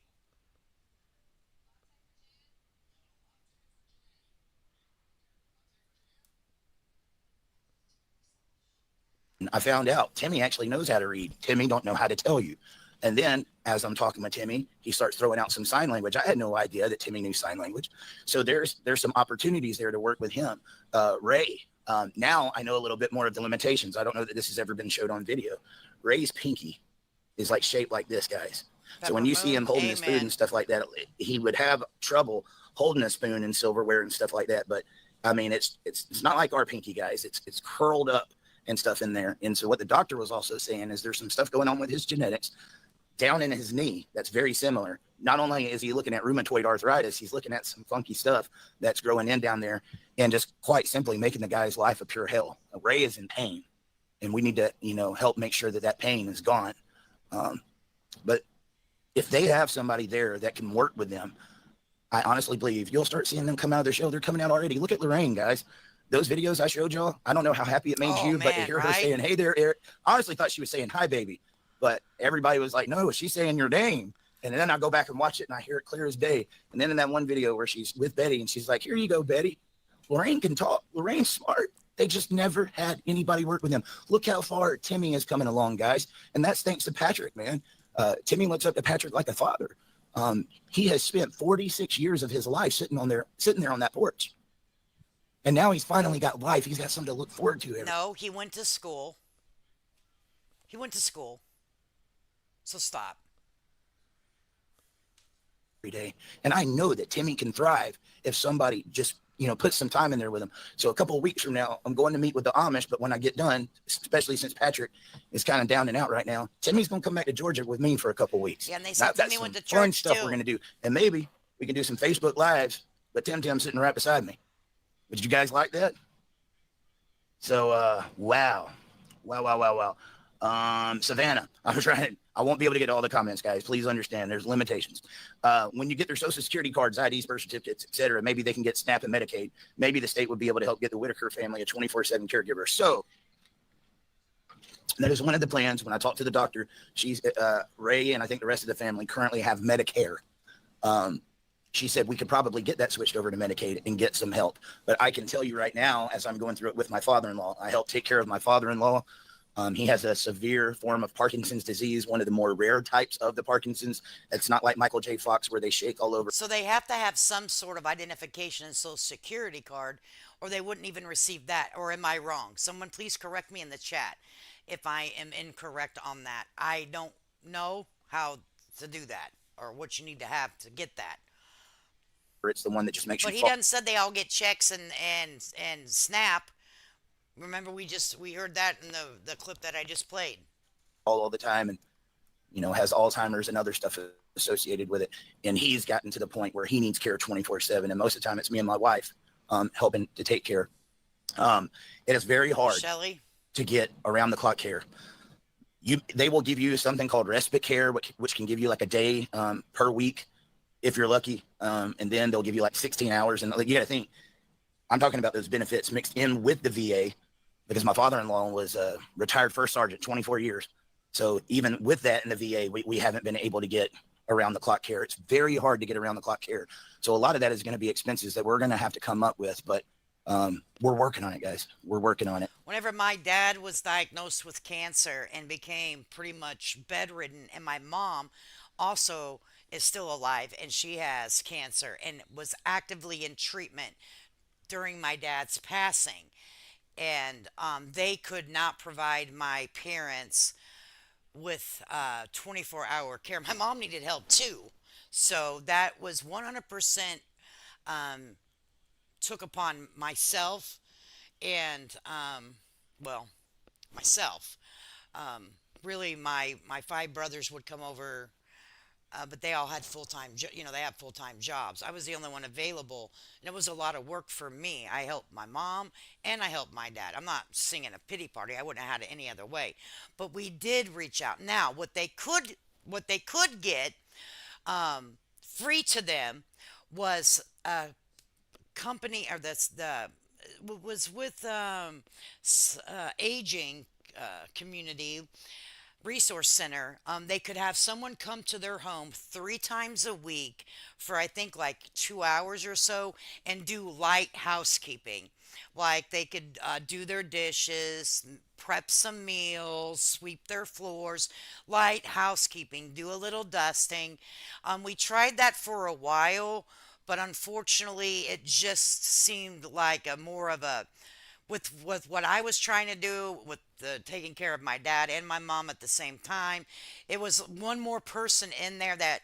I found out Timmy actually knows how to read. Timmy don't know how to tell you. And then as I'm talking with Timmy, he starts throwing out some sign language. I had no idea that Timmy knew sign language. So there's some opportunities there to work with him. Ray, now I know a little bit more of the limitations. I don't know that this has ever been showed on video. Ray's pinky is like shaped like this, guys. So when you see him holding his food and stuff like that, he would have trouble holding a spoon and silverware and stuff like that. But I mean, it's not like our pinky, guys. It's curled up and stuff in there. And so what the doctor was also saying is there's some stuff going on with his genetics down in his knee that's very similar. Not only is he looking at rheumatoid arthritis, he's looking at some funky stuff that's growing in down there and just quite simply making the guy's life a pure hell. Ray is in pain, and we need to, help make sure that that pain is gone. But if they have somebody there that can work with them, I honestly believe you'll start seeing them come out of their show. They're coming out already. Look at Lorraine, guys. Those videos I showed y'all, I don't know how happy it made you, but to hear her saying, hey there, Eric, I honestly thought she was saying, hi, baby. But everybody was like, no, she's saying your name. And then I go back and watch it and I hear it clear as day. And then in that one video where she's with Betty and she's like, here you go, Betty. Lorraine can talk. Lorraine's smart. They just never had anybody work with them. Look how far Timmy is coming along, guys. And that's thanks to Patrick, man. Timmy looks up to Patrick like a father. He has spent 46 years of his life sitting there on that porch. And now he's finally got life. He's got something to look forward to. No, he went to school. He went to school. So stop. Every day. And I know that Timmy can thrive if somebody just, puts some time in there with him. So a couple of weeks from now, I'm going to meet with the Amish. But when I get done, especially since Patrick is kind of down and out right now, Timmy's going to come back to Georgia with me for a couple of weeks. Yeah, and they said Timmy went to church fun stuff too. We're going to do. And maybe we can do some Facebook Lives with Tim sitting right beside me. Would you guys like that? So, wow. Savannah, I won't be able to get all the comments, guys. Please understand there's limitations. When you get their social security cards, IDs, birth certificates, etc., maybe they can get SNAP and Medicaid. Maybe the state would be able to help get the Whittaker family a 24/7 caregiver. So That is one of the plans. When I talked to the doctor, she's Ray and I think the rest of the family currently have Medicare. She said we could probably get that switched over to Medicaid and get some help. But I can tell you right now, as I'm going through it with my father-in-law, I help take care of my father-in-law. He has a severe form of Parkinson's disease, one of the more rare types of the Parkinson's. It's not like Michael J. Fox where they shake all over. So they have to have some sort of identification and social security card, or they wouldn't even receive that. Or am I wrong? Someone please correct me in the chat if I am incorrect on that. I don't know how to do that or what you need to have to get that. It's the one that just makes But you he fall doesn't said they all get checks and SNAP. Remember we heard that in the clip that I just played. all the time, and has Alzheimer's and other stuff associated with it. And he's gotten to the point where he needs care 24/7, and most of the time it's me and my wife helping to take care. It is very hard Shelly, to get around the clock care. They will give you something called respite care, which can give you like a day per week if you're lucky, and then they'll give you like 16 hours. And you got to think, I'm talking about those benefits mixed in with the VA, because my father-in-law was a retired first sergeant, 24 years. So even with that in the VA, we haven't been able to get around the clock care. It's very hard to get around the clock care. So a lot of that is going to be expenses that we're going to have to come up with, but we're working on it, guys. We're working on it. whenever my dad was diagnosed with cancer and became pretty much bedridden, and my mom also is still alive and she has cancer and was actively in treatment during my dad's passing, and they could not provide my parents with 24-hour care. My mom needed help too. So that was 100% took upon myself and, well, myself. Really, my five brothers would come over, but they all had they have full time jobs. I was the only one available, and it was a lot of work for me. I helped my mom and I helped my dad. I'm not singing a pity party. I wouldn't have had it any other way. But we did reach out. Now, what they could get free to them was a company, or that's the was with aging community resource center. They could have someone come to their home 3 times a week for I think like 2 hours or so and do light housekeeping. Like they could do their dishes, prep some meals, sweep their floors, light housekeeping, do a little dusting. We tried that for a while, but unfortunately, it just seemed like a more of a with what I was trying to do with the taking care of my dad and my mom at the same time. It was one more person in there that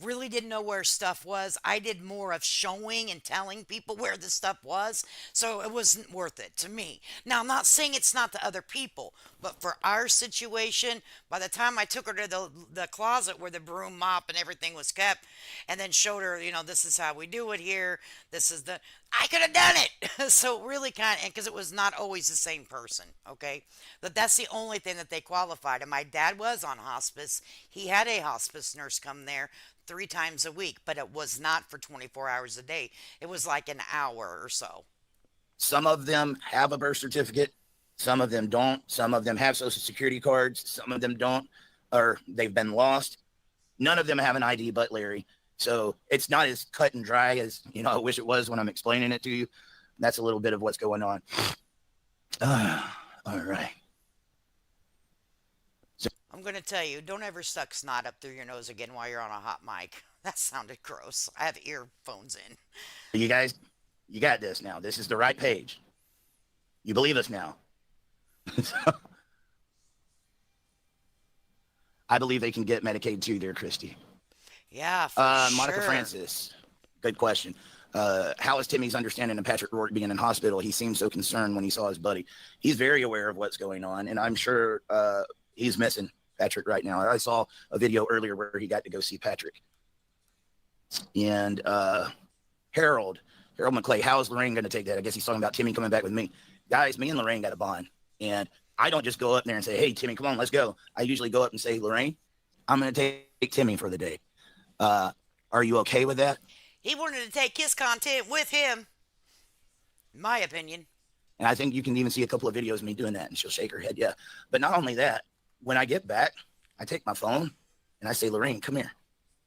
really didn't know where stuff was. I did more of showing and telling people where the stuff was, so it wasn't worth it to me. Now, I'm not saying it's not to other people, but for our situation, by the time I took her to the closet where the broom, mop, and everything was kept, and then showed her, this is how we do it here. This is the I could have done it. So really kind of, because it was not always the same person, okay? But that's the only thing that they qualified. And my dad was on hospice. He had a hospice nurse come there 3 times a week, but it was not for 24 hours a day. It was like an hour or so. Some of them have a birth certificate. Some of them don't. Some of them have social security cards. Some of them don't, or they've been lost. None of them have an ID but Larry. So it's not as cut and dry as, I wish it was when I'm explaining it to you. That's a little bit of what's going on. All right. I'm going to tell you, don't ever suck snot up through your nose again while you're on a hot mic. That sounded gross. I have earphones in. You guys, you got this now. This is the right page. You believe us now. I believe they can get Medicaid too, dear Christy. Yeah, for Monica sure. Francis, good question. How is Timmy's understanding of Patrick Rourke being in hospital? He seemed so concerned when he saw his buddy. He's very aware of what's going on, and I'm sure he's missing Patrick right now. I saw a video earlier where he got to go see Patrick. And Harold McClay, how is Lorraine going to take that? I guess he's talking about Timmy coming back with me. Guys, me and Lorraine got a bond, and I don't just go up there and say, hey, Timmy, come on, let's go. I usually go up and say, Lorraine, I'm going to take Timmy for the day. Are you okay with that? He wanted to take his content with him, in my opinion. And I think you can even see a couple of videos of me doing that, and she'll shake her head, yeah. But not only that, when I get back, I take my phone and I say, Lorraine, come here.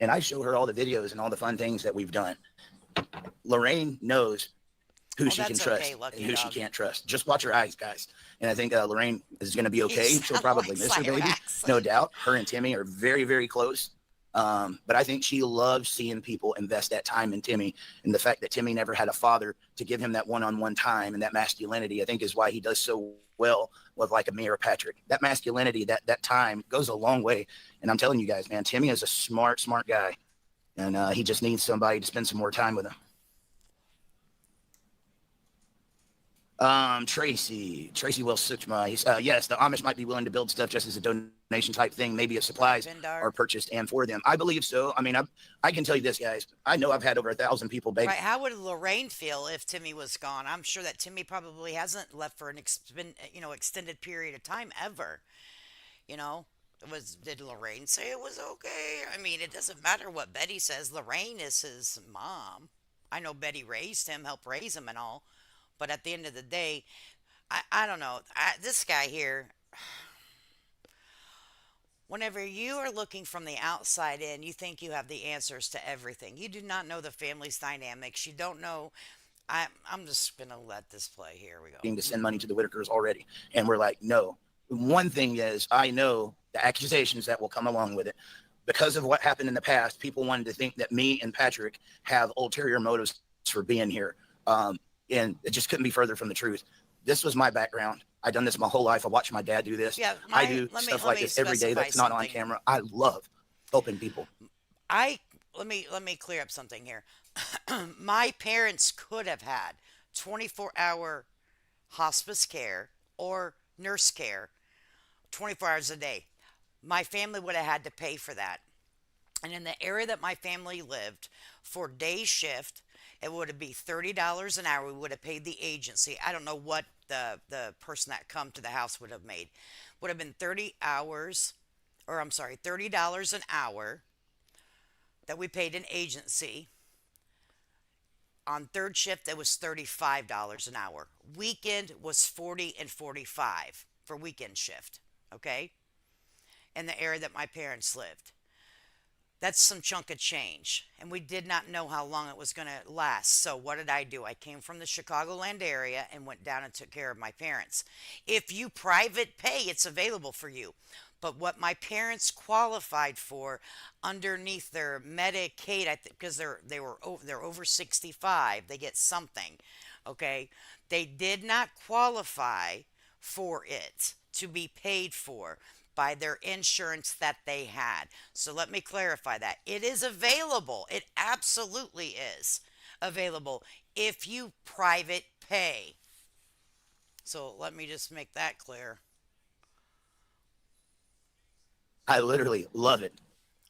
And I show her all the videos and all the fun things that we've done. Lorraine knows who Oh, she can that's okay, trust and lucky who she dog. can't trust. Just watch her eyes, guys. And I think Lorraine is going to be You okay. She'll sound probably like miss her baby, Cyrax. no doubt. Her and Timmy are very, very close. But I think she loves seeing people invest that time in Timmy, and the fact that Timmy never had a father to give him that one-on-one time and that masculinity, I think, is why he does so well with like a me or Patrick. That masculinity, that time goes a long way. And I'm telling you guys, man, Timmy is a smart, smart guy, and he just needs somebody to spend some more time with him. Tracy Will Suchma. He's, yes, the Amish might be willing to build stuff just as a donation type thing, maybe if supplies Vindar. are purchased and for them. I believe so. I mean, I can tell you this, guys. I know I've had over 1,000 people beg. Right. How would Lorraine feel if Timmy was gone? I'm sure that Timmy probably hasn't left for an extended period of time ever. You know, did Lorraine say it was okay? I mean, it doesn't matter what Betty says. Lorraine is his mom. I know Betty raised him, helped raise him, and all. But at the end of the day, I don't know. This guy here, whenever you are looking from the outside in, you think you have the answers to everything. You do not know the family's dynamics. You don't know. I'm just going to let this play. Here we go. To send money to the Whitakers already. And we're like, no. One thing is, I know the accusations that will come along with it. Because of what happened in the past, people wanted to think that me and Patrick have ulterior motives for being here. And it just couldn't be further from the truth. This was my background. I've done this my whole life. I watched my dad do this. Yeah, I do stuff like this every day specify that's not on something. camera. I love helping people. I let me clear up something here. My parents could have had 24-hour hospice care or nurse care 24 hours a day. My family would have had to pay for that. And in the area that my family lived, for day shift, it would have been $30 an hour. We would have paid the agency. I don't know what the person that come to the house would have made. Would have been 30 hours, or I'm sorry, $30 an hour that we paid an agency. On third shift, it was $35 an hour. Weekend was 40 and 45 for weekend shift. Okay, in the area that my parents lived. That's some chunk of change. And we did not know how long it was going to last. So, what did I do? I came from the Chicagoland area and went down and took care of my parents. If you private pay, it's available for you. But what my parents qualified for underneath their Medicaid, because they're over 65, they get something. Okay, they did not qualify for it to be paid for by their insurance that they had. So let me clarify that. It is available. It absolutely is available if you private pay. So let me just make that clear. I literally love it.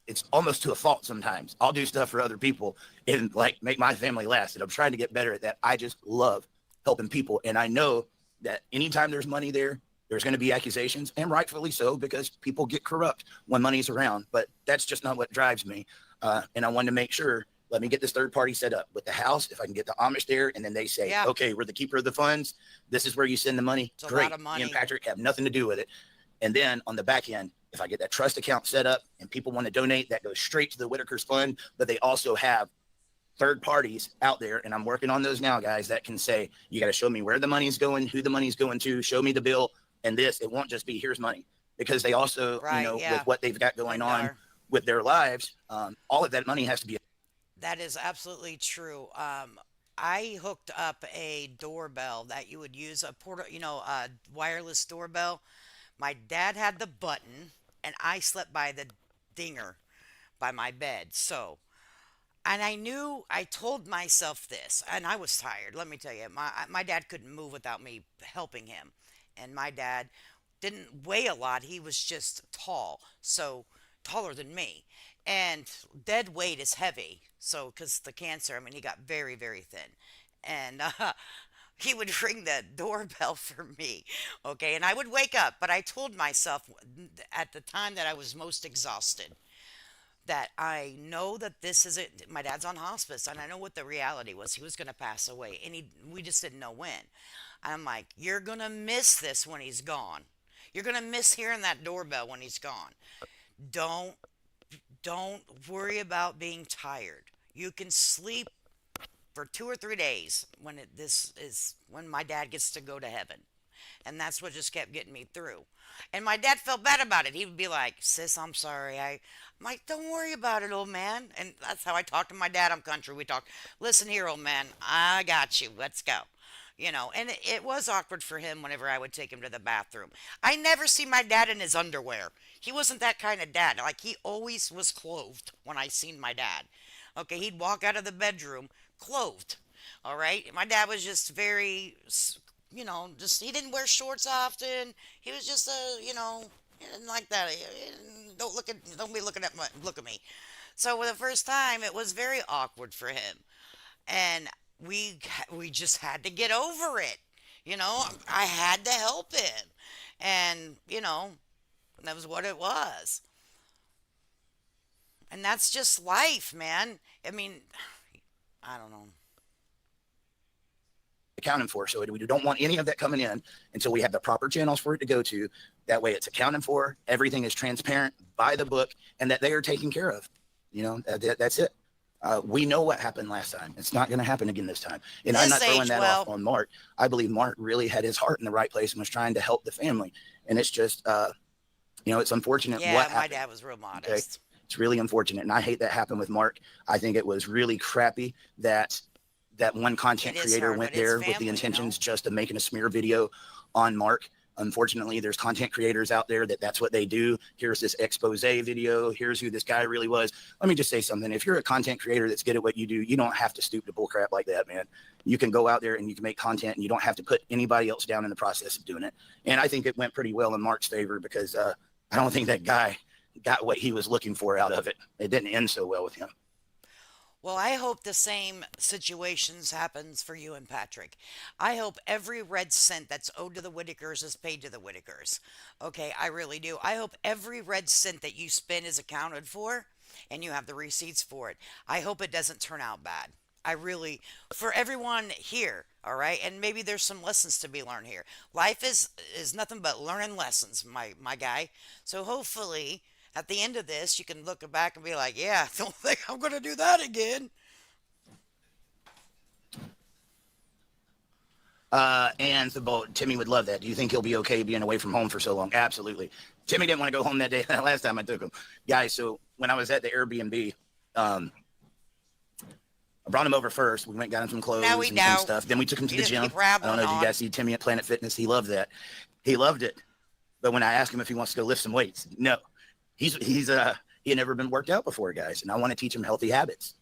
It's almost to a fault sometimes. I'll do stuff for other people and like make my family last. And I'm trying to get better at that. I just love helping people. And I know that anytime there's money there, there's going to be accusations, and rightfully so, because people get corrupt when money's around. But that's just not what drives me. And I wanted to make sure, let me get this third party set up with the house. If I can get the Amish there, and then they say, Yeah. okay, we're the keeper of the funds. This is where you send the money. It's a Great. lot of Me and money. Patrick have nothing to do with it. And then on the back end, if I get that trust account set up and people want to donate, that goes straight to the Whitakers Fund. But they also have third parties out there, and I'm working on those now, guys, that can say, you got to show me where the money's going, who the money's going to, show me the bill. And this, it won't just be here's money, because they also, Right, yeah. with what they've got going on Lindar. with their lives, all of that money has to be. That is absolutely true. I hooked up a doorbell that you would use a wireless doorbell. My dad had the button, and I slept by the dinger by my bed. So, and I told myself this, and I was tired. Let me tell you, my dad couldn't move without me helping him, and my dad didn't weigh a lot. He was just tall, so taller than me, and dead weight is heavy. So, because the cancer, I mean, he got very, very thin, and he would ring the doorbell for me, okay, and I would wake up. But I told myself at the time that I was most exhausted that I know that this is it. My dad's on hospice, and I know what the reality was. He was going to pass away, and we just didn't know when. I'm like, you're going to miss this when he's gone. You're going to miss hearing that doorbell when he's gone. Don't don't worry about being tired. You can sleep for 2 or 3 days when this is when my dad gets to go to heaven. And that's what just kept getting me through. And my dad felt bad about it. He would be like, "Sis, I'm sorry." I'm like, "Don't worry about it, old man." And that's how I talk to my dad. I'm country. We talk, "Listen here, old man. I got you. Let's go." And it was awkward for him whenever I would take him to the bathroom. I never see my dad in his underwear. He wasn't that kind of dad. Like, he always was clothed when I seen my dad. Okay, he'd walk out of the bedroom clothed. All right. My dad was just very, just he didn't wear shorts often. He was just he didn't like that. Don't be looking at look at me. So for the first time, it was very awkward for him, and we just had to get over it. I had to help him, and that was what it was, and that's just life, man. I mean, I don't know. Accounted for. So we don't want any of that coming in until we have the proper channels for it to go to. That way it's accounted for. Everything is transparent by the book and that they are taken care of. That's it. We know what happened last time. It's not going to happen again this time. And I'm This not throwing age, that off well, on Mark. I believe Mark really had his heart in the right place and was trying to help the family. And it's just, it's unfortunate yeah, what my happened. dad was real Okay. modest. It's really unfortunate. And I hate that happened with Mark. I think it was really crappy that one content It is creator hard, went but it's there with the family. intentions just of making a smear video on Mark. Unfortunately, there's content creators out there that's what they do. Here's this expose video. Here's who this guy really was. Let me just say something. If you're a content creator that's good at what you do, you don't have to stoop to bullcrap like that, man. You can go out there and you can make content and you don't have to put anybody else down in the process of doing it. And I think it went pretty well in Mark's favor because I don't think that guy got what he was looking for out of it. It didn't end so well with him. Well, I hope the same situations happens for you and Patrick. I hope every red cent that's owed to the Whitakers is paid to the Whitakers. Okay, I really do. I hope every red cent that you spend is accounted for and you have the receipts for it. I hope it doesn't turn out bad. I really, for everyone here, all right, and maybe there's some lessons to be learned here. Life is nothing but learning lessons, my guy. So hopefully, at the end of this, you can look back and be like, "Yeah, don't think I'm going to do that again." And Timmy would love that. Do you think he'll be okay being away from home for so long? Absolutely. Timmy didn't want to go home that day last time I took him. Guys, so when I was at the Airbnb, I brought him over first. We went and got him some clothes Now we and know. stuff. Then we took him to You the just gym. keep I don't rattling know if you on. guys see Timmy at Planet Fitness. He loved that. He loved it. But when I asked him if he wants to go lift some weights, no. He had never been worked out before, guys. And I want to teach him healthy habits,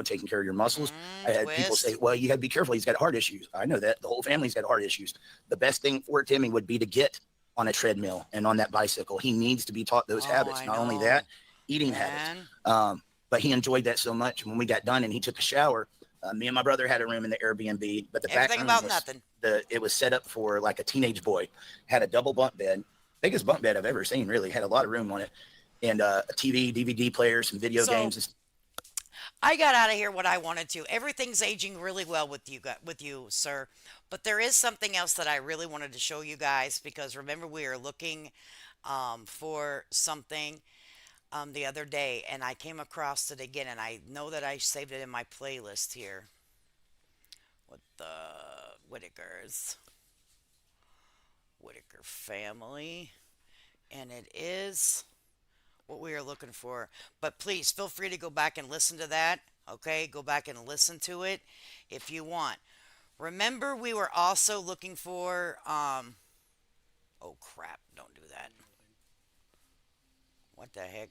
taking care of your muscles. I had people say, Twist. well, you got to be careful. He's got heart issues. I know that. The whole family's got heart issues. The best thing for Timmy would be to get on a treadmill and on that bicycle. He needs to be taught those Oh, habits. I Not only know, that, eating habits. man. But he enjoyed that so much. When we got done and he took a shower, me and my brother had a room in the Airbnb, but the back Everything room about was nothing. it was set up for like a teenage boy. Had a double bunk bed, biggest bunk bed I've ever seen. Really had a lot of room on it, and a TV, DVD player, some video So games. I got out of here what I wanted to. Everything's aging really well with you, sir. But there is something else that I really wanted to show you guys because remember we are looking for something the other day, and I came across it again, and I know that I saved it in my playlist here with the Whitakers, Whitaker family, and it is what we are looking for. But please feel free to go back and listen to that. Okay, go back and listen to it if you want. Remember, we were also looking for. Oh crap! Don't do that. What the heck?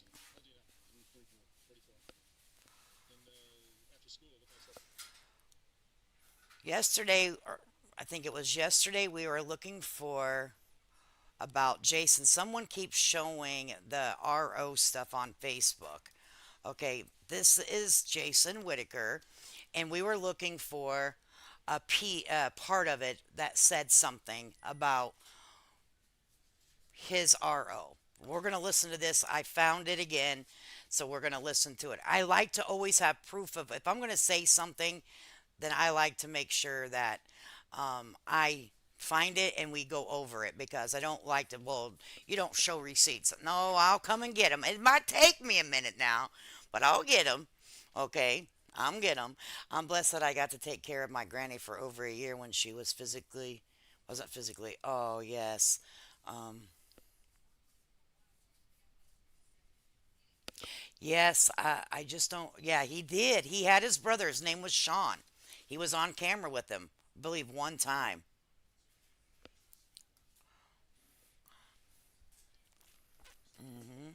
Yesterday, or I think it was yesterday, we were looking for about Jason. Someone keeps showing the RO stuff on Facebook. Okay, this is Jason Whitaker, and we were looking for a part of it that said something about his RO. We're going to listen to this. I found it again, so we're going to listen to it. I like to always have proof of if I'm going to say something, then I like to make sure that I find it and we go over it because I don't like to, well, you don't show receipts. No, I'll come and get them. It might take me a minute now, but I'll get them. Okay. I'm get them. I'm blessed that I got to take care of my granny for over a year when she was wasn't physically. Oh, yes. Um, yes, I just don't. Yeah, he did. He had his brother. His name was Sean. He was on camera with him, I believe, one time. Hmm.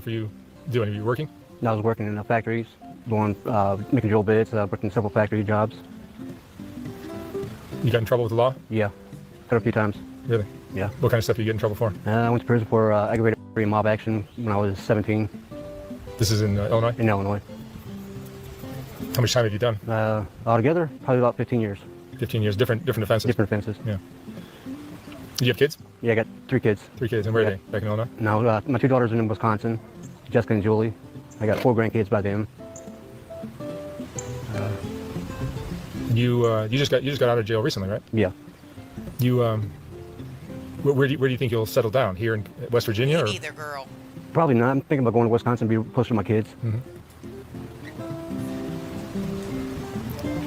For you doing? Are you working? I was working in the factories, doing making drill bits, worked in several factory jobs. You got in trouble with the law? Yeah, got a few times. Really? Yeah. What kind of stuff do you get in trouble for? I went to prison for aggravated mob action when I was 17 This is in Illinois? in Illinois. How much time have you done? Altogether, probably about 15 years. 15 years. Different offenses? Different offenses. Yeah. Do you have kids? Yeah, I got 3 kids. 3 kids. And where are Yeah. they? Back in Illinois? Now, my 2 daughters are in Wisconsin, Jessica and Julie. I got 4 grandkids by them. You just got out of jail recently, right? Yeah. You where do you think you'll settle down? Here in West Virginia, Me or? neither, girl. Probably not. I'm thinking about going to Wisconsin, be closer to my kids.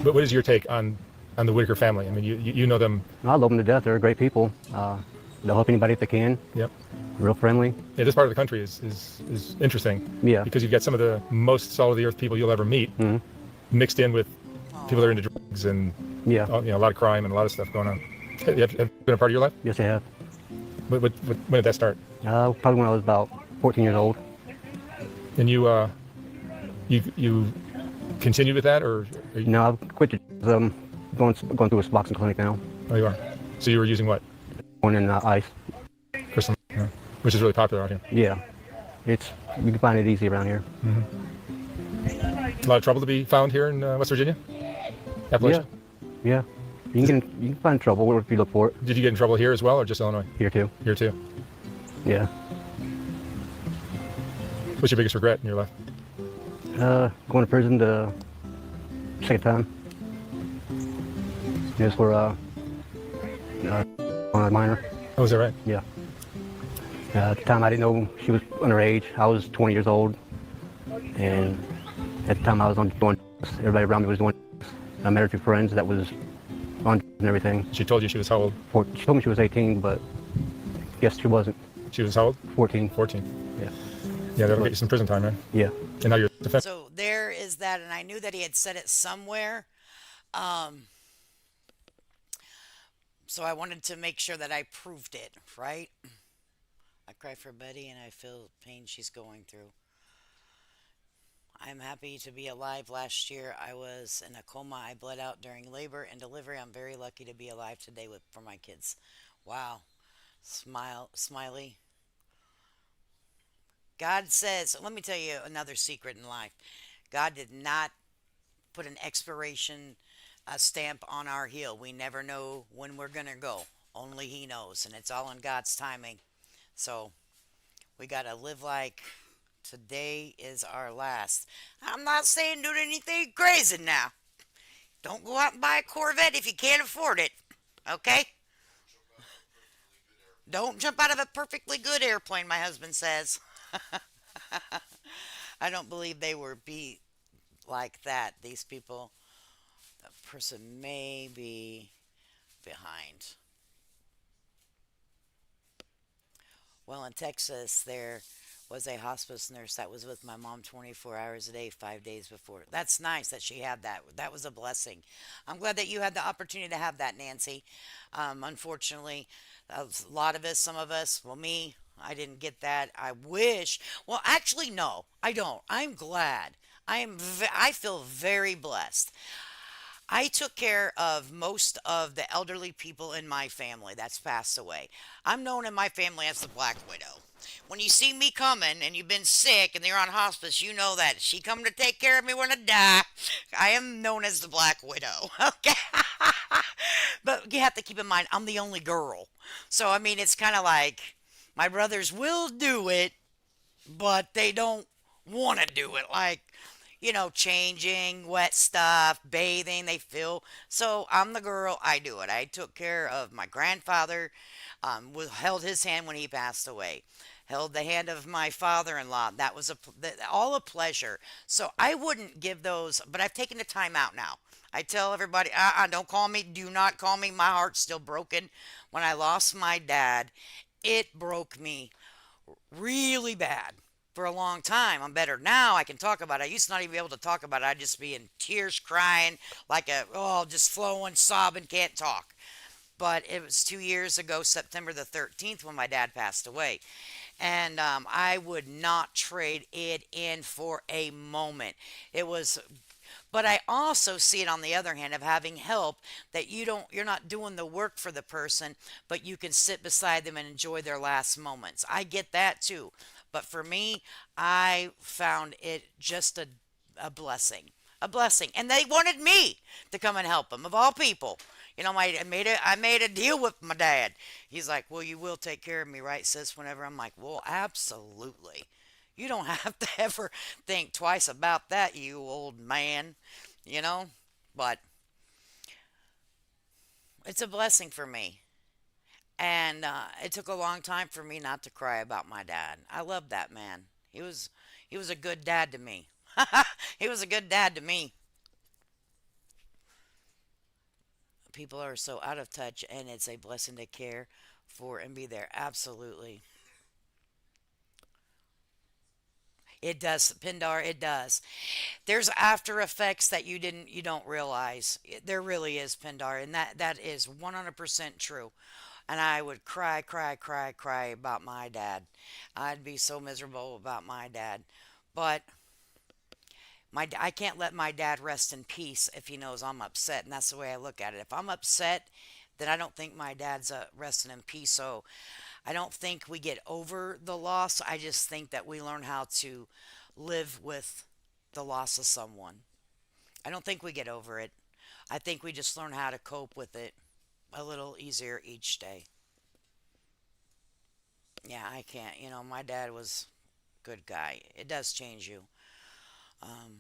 But what is your take on the Whittaker family? I mean, you know them. I love them to death. They're great people. They'll help anybody if they can. Yep. Real friendly. Yeah, this part of the country is interesting. Yeah. Because you've got some of the most salt of the earth people you'll ever meet, mixed in with people that are into drugs and Yeah. a lot of crime and a lot of stuff going on. Have it been a part of your life? Yes, I have. When did that start? Probably when I was about 14 years old. And you continued with that, or are you, No, I've quit. Going through a boxing clinic now. oh, you are? So you were using what? Going in ice. Crystal, yeah. Which is really popular out here. Yeah, you can find it easy around here. A lot of trouble to be found here in West Virginia? Appalachia? Yeah. You can find trouble if you look for it Did you get in trouble here as well, or just Illinois? here too. Here too. Yeah. What's your biggest regret in your life? Going to prison the second time. Just for on a minor. Oh, is that right? Yeah. At the time I didn't know she was underage. I was 20 years old, and at the time I was on doing. Everybody around me was doing. I met her through friends that was on and everything. She told you she was how old? She told me she was 18, but guess she wasn't. She was how old? 14. 14. Yeah. Yeah, that'll get you some prison time, man. Yeah. And now you're defense. So there is that, and I knew that he had said it somewhere. So I wanted to make sure that I proved it, right? I cry for Betty and I feel pain she's going through. I'm happy to be alive. Last year I was in a coma. I bled out during labor and delivery. I'm very lucky to be alive today for my kids. Wow. Smiley. God says, let me tell you another secret in life. God did not put an expiration stamp on our heel. We never know when we're going to go. Only He knows. And it's all in God's timing. So we got to live like today is our last. I'm not saying do anything crazy now. Don't go out and buy a Corvette if you can't afford it. Okay? Don't jump out of a perfectly good airplane, my husband says. I don't believe they were beat like that. These people, the person may be behind. Well, in Texas, there was a hospice nurse that was with my mom 24 hours a day, 5 days before. That's nice that she had that. That was a blessing. I'm glad that you had the opportunity to have that, Nancy. Unfortunately, a lot of us, some of us, well, me, I didn't get that. I wish. Well, actually, no, I don't. I'm glad. I feel very blessed. I took care of most of the elderly people in my family that's passed away. I'm known in my family as the Black Widow. When you see me coming and you've been sick and you're on hospice, you know that she come to take care of me when I die. I am known as the Black Widow. Okay. But you have to keep in mind, I'm the only girl. So, I mean, it's kind of like my brothers will do it, but they don't want to do it. Like, changing, wet stuff, bathing. They feel so. I'm the girl. I do it. I took care of my grandfather. Held his hand when he passed away. Held the hand of my father-in-law. That was all a pleasure. So I wouldn't give those, but I've taken the time out now. I tell everybody, don't call me. Do not call me. My heart's still broken. When I lost my dad, it broke me really bad for a long time. I'm better now. I can talk about it. I used to not even be able to talk about it. I'd just be in tears, crying, just flowing, sobbing, can't talk. But it was 2 years ago, September the 13th, when my dad passed away. And I would not trade it in for a moment. It was, but I also see it on the other hand of having help that you're not doing the work for the person, but you can sit beside them and enjoy their last moments. I get that too. But for me, I found it just a blessing. A blessing. And they wanted me to come and help them, of all people. I made a deal with my dad. He's like, "Well, you will take care of me, right, sis?" Whenever I'm like, "Well, absolutely. You don't have to ever think twice about that, you old man." You know? But it's a blessing for me. And it took a long time for me not to cry about my dad. I love that man. He was a good dad to me. He was a good dad to me. People are so out of touch, and it's a blessing to care for and be there. Absolutely. It does, Pindar, it does. There's after effects that you don't realize. There really is, Pindar, and that is 100% true. And I would cry, cry, cry, cry about my dad. I'd be so miserable about my dad. But I can't let my dad rest in peace if he knows I'm upset, and that's the way I look at it. If I'm upset, then I don't think my dad's resting in peace. So I don't think we get over the loss. I just think that we learn how to live with the loss of someone. I don't think we get over it. I think we just learn how to cope with it a little easier each day. Yeah, I can't. My dad was a good guy. It does change you. Um,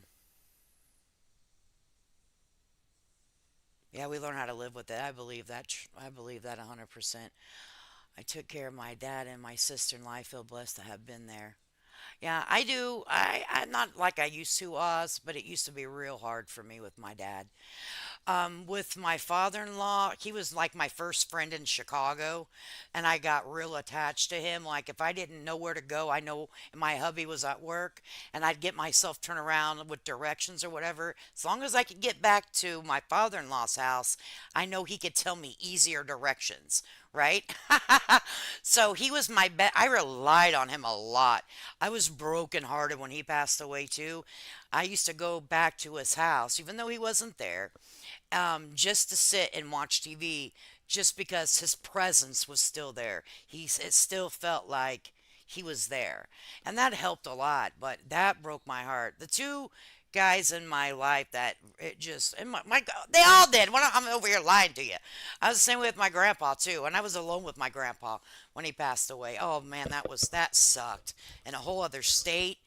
yeah, we learn how to live with it. I believe that. I believe that 100%. I took care of my dad and my sister-in-law. I feel blessed to have been there. Yeah, I do. I'm not like I used to, Oz, but it used to be real hard for me with my dad. With my father-in-law, he was like my first friend in Chicago, and I got real attached to him. Like if I didn't know where to go, I know my hubby was at work, and I'd get myself turned around with directions or whatever. As long as I could get back to my father-in-law's house, I know he could tell me easier directions, right? So he was my I relied on him a lot. I was brokenhearted when he passed away too. I used to go back to his house, even though he wasn't there, just to sit and watch TV, just because his presence was still there. It still felt like he was there, and that helped a lot. But that broke my heart. The two guys in my life that it just and they all did. I'm over here lying to you. I was the same way with my grandpa too, and I was alone with my grandpa when he passed away. Oh man, that sucked. In a whole other state,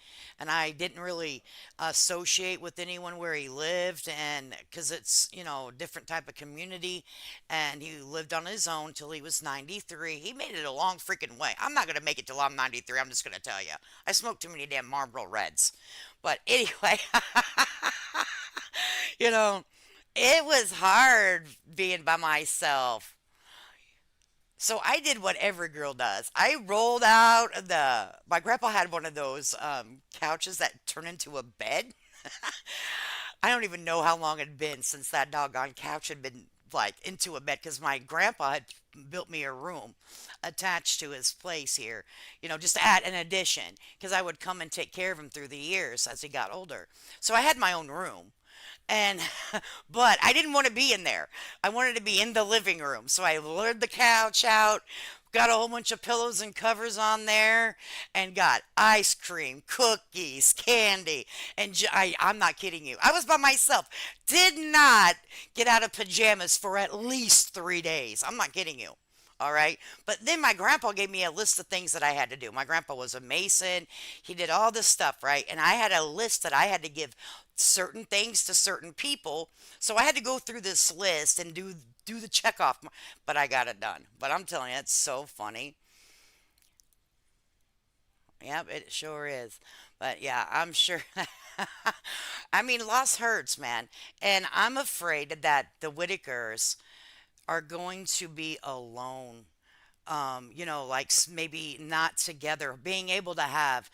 and I didn't really associate with anyone where he lived, and because it's different type of community, and he lived on his own till he was 93. He made it a long freaking way. I'm not gonna make it till I'm 93. I'm just gonna tell you, I smoked too many damn Marlboro Reds. But anyway, you know, it was hard being by myself. So I did what every girl does. I rolled out my grandpa had one of those couches that turn into a bed. I don't even know how long it had been since that doggone couch had been like into a bed because my grandpa had built me a room attached to his place here, just to add an addition because I would come and take care of him through the years as he got older. So I had my own room. And but I didn't want to be in there. I wanted to be in the living room. So I lured the couch out, got a whole bunch of pillows and covers on there, and got ice cream, cookies, candy. And I'm not kidding you. I was by myself. Did not get out of pajamas for at least 3 days. I'm not kidding you. All right. But then my grandpa gave me a list of things that I had to do. My grandpa was a mason. He did all this stuff, right? And I had a list that I had to give certain things to certain people. So I had to go through this list and do the check off, but I got it done. But I'm telling you, it's so funny. Yep, it sure is. But yeah, I'm sure. I mean, loss hurts, man. And I'm afraid that the Whitakers are going to be alone. Like maybe not together, being able to have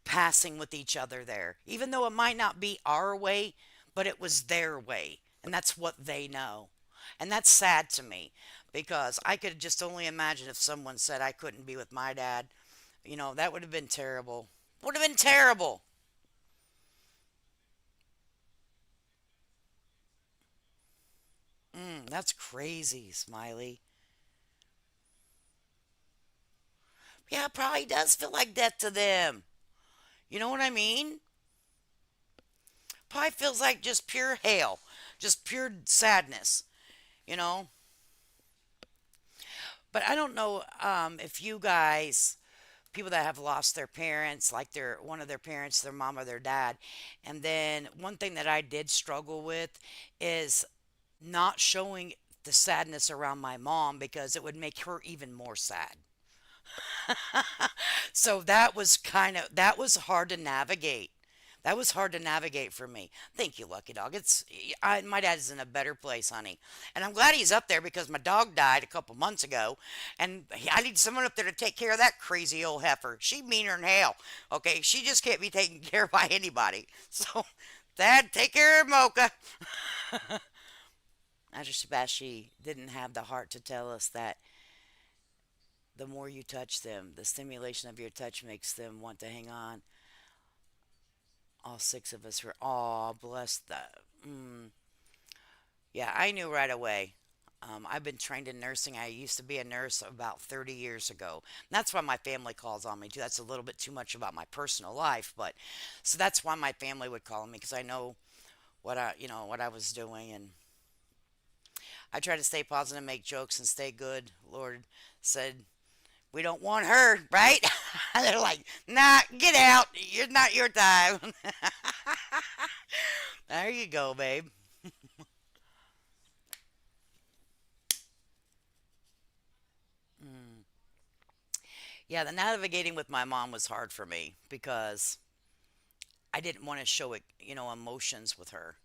passing with each other there, even though it might not be our way, but it was their way. And that's what they know. And that's sad to me because I could just only imagine if someone said I couldn't be with my dad. That would have been terrible. Would have been terrible. That's crazy, Smiley. Yeah, it probably does feel like death to them. You know what I mean? Probably feels like just pure hell, just pure sadness, you know? But I don't know if you guys, people that have lost their parents, like one of their parents, their mom or their dad, and then one thing that I did struggle with is not showing the sadness around my mom because it would make her even more sad. So that was hard to navigate. That was hard to navigate for me. Thank you, Lucky Dog. My dad is in a better place, honey, and I'm glad he's up there because my dog died a couple months ago, and I need someone up there to take care of that crazy old heifer. She meaner than hell. Okay, she just can't be taken care of by anybody. So, Dad, take care of Mocha. I just bad she didn't have the heart to tell us that the more you touch them, the stimulation of your touch makes them want to hang on. All six of us were, oh, bless the. Mm. Yeah, I knew right away. I've been trained in nursing. I used to be a nurse about 30 years ago. And that's why my family calls on me too. That's a little bit too much about my personal life, but so that's why my family would call on me because I know what I was doing, and I try to stay positive, make jokes, and stay good. Lord said, "We don't want her, right?" They're like, "Nah, get out. You're not your time." There you go, babe. Mm. Yeah, the navigating with my mom was hard for me because I didn't want to show it, emotions with her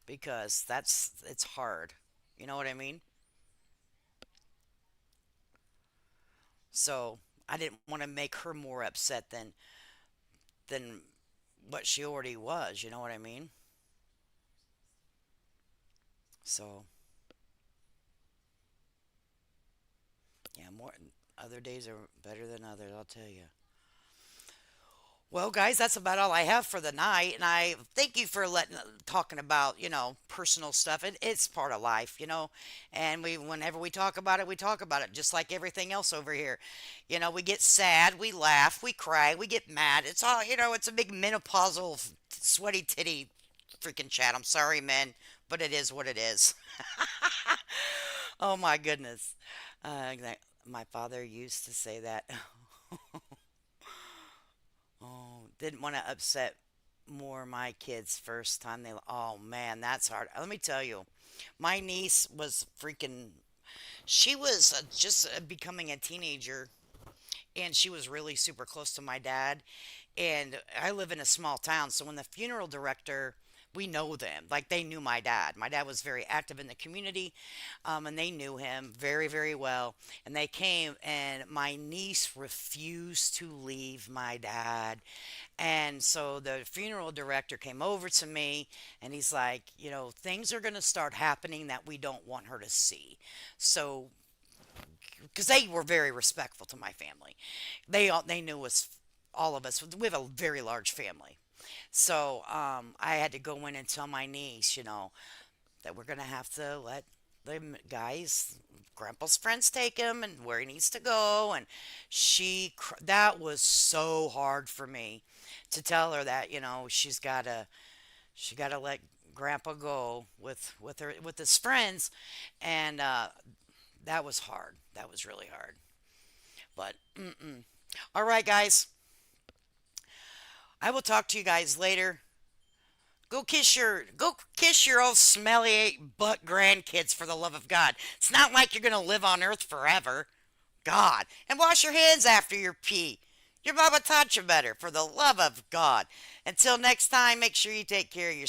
because it's hard. You know what I mean? So I didn't want to make her more upset than what she already was. You know what I mean? So yeah, more other days are better than others. I'll tell you. Well, guys, that's about all I have for the night, and I thank you for letting talking about personal stuff. It's part of life, and whenever we talk about it, just like everything else over here. We get sad, we laugh, we cry, we get mad. It's all it's a big menopausal, sweaty titty freaking chat. I'm sorry, men, but it is what it is. Oh my goodness, my father used to say that. Oh, didn't want to upset more of my kids first time oh man, that's hard. Let me tell you, my niece was freaking, she was just becoming a teenager, and she was really super close to my dad. And I live in a small town, so when the funeral director, we know them, like they knew my dad. My dad was very active in the community, and they knew him very, very well. And they came, and my niece refused to leave my dad. And so the funeral director came over to me, and he's like, things are going to start happening that we don't want her to see. So, because they were very respectful to my family, they knew us, all of us. We have a very large family. So I had to go in and tell my niece, that we're going to have to let the guys, grandpa's friends, take him and where he needs to go. And that was so hard for me to tell her that, she got to let grandpa go with his friends. And that was hard. That was really hard. But, all right, guys. I will talk to you guys later. Go kiss your old smelly butt grandkids for the love of God. It's not like you're gonna live on earth forever. God. And wash your hands after your pee. Your mama taught you better, for the love of God. Until next time, make sure you take care of yourself.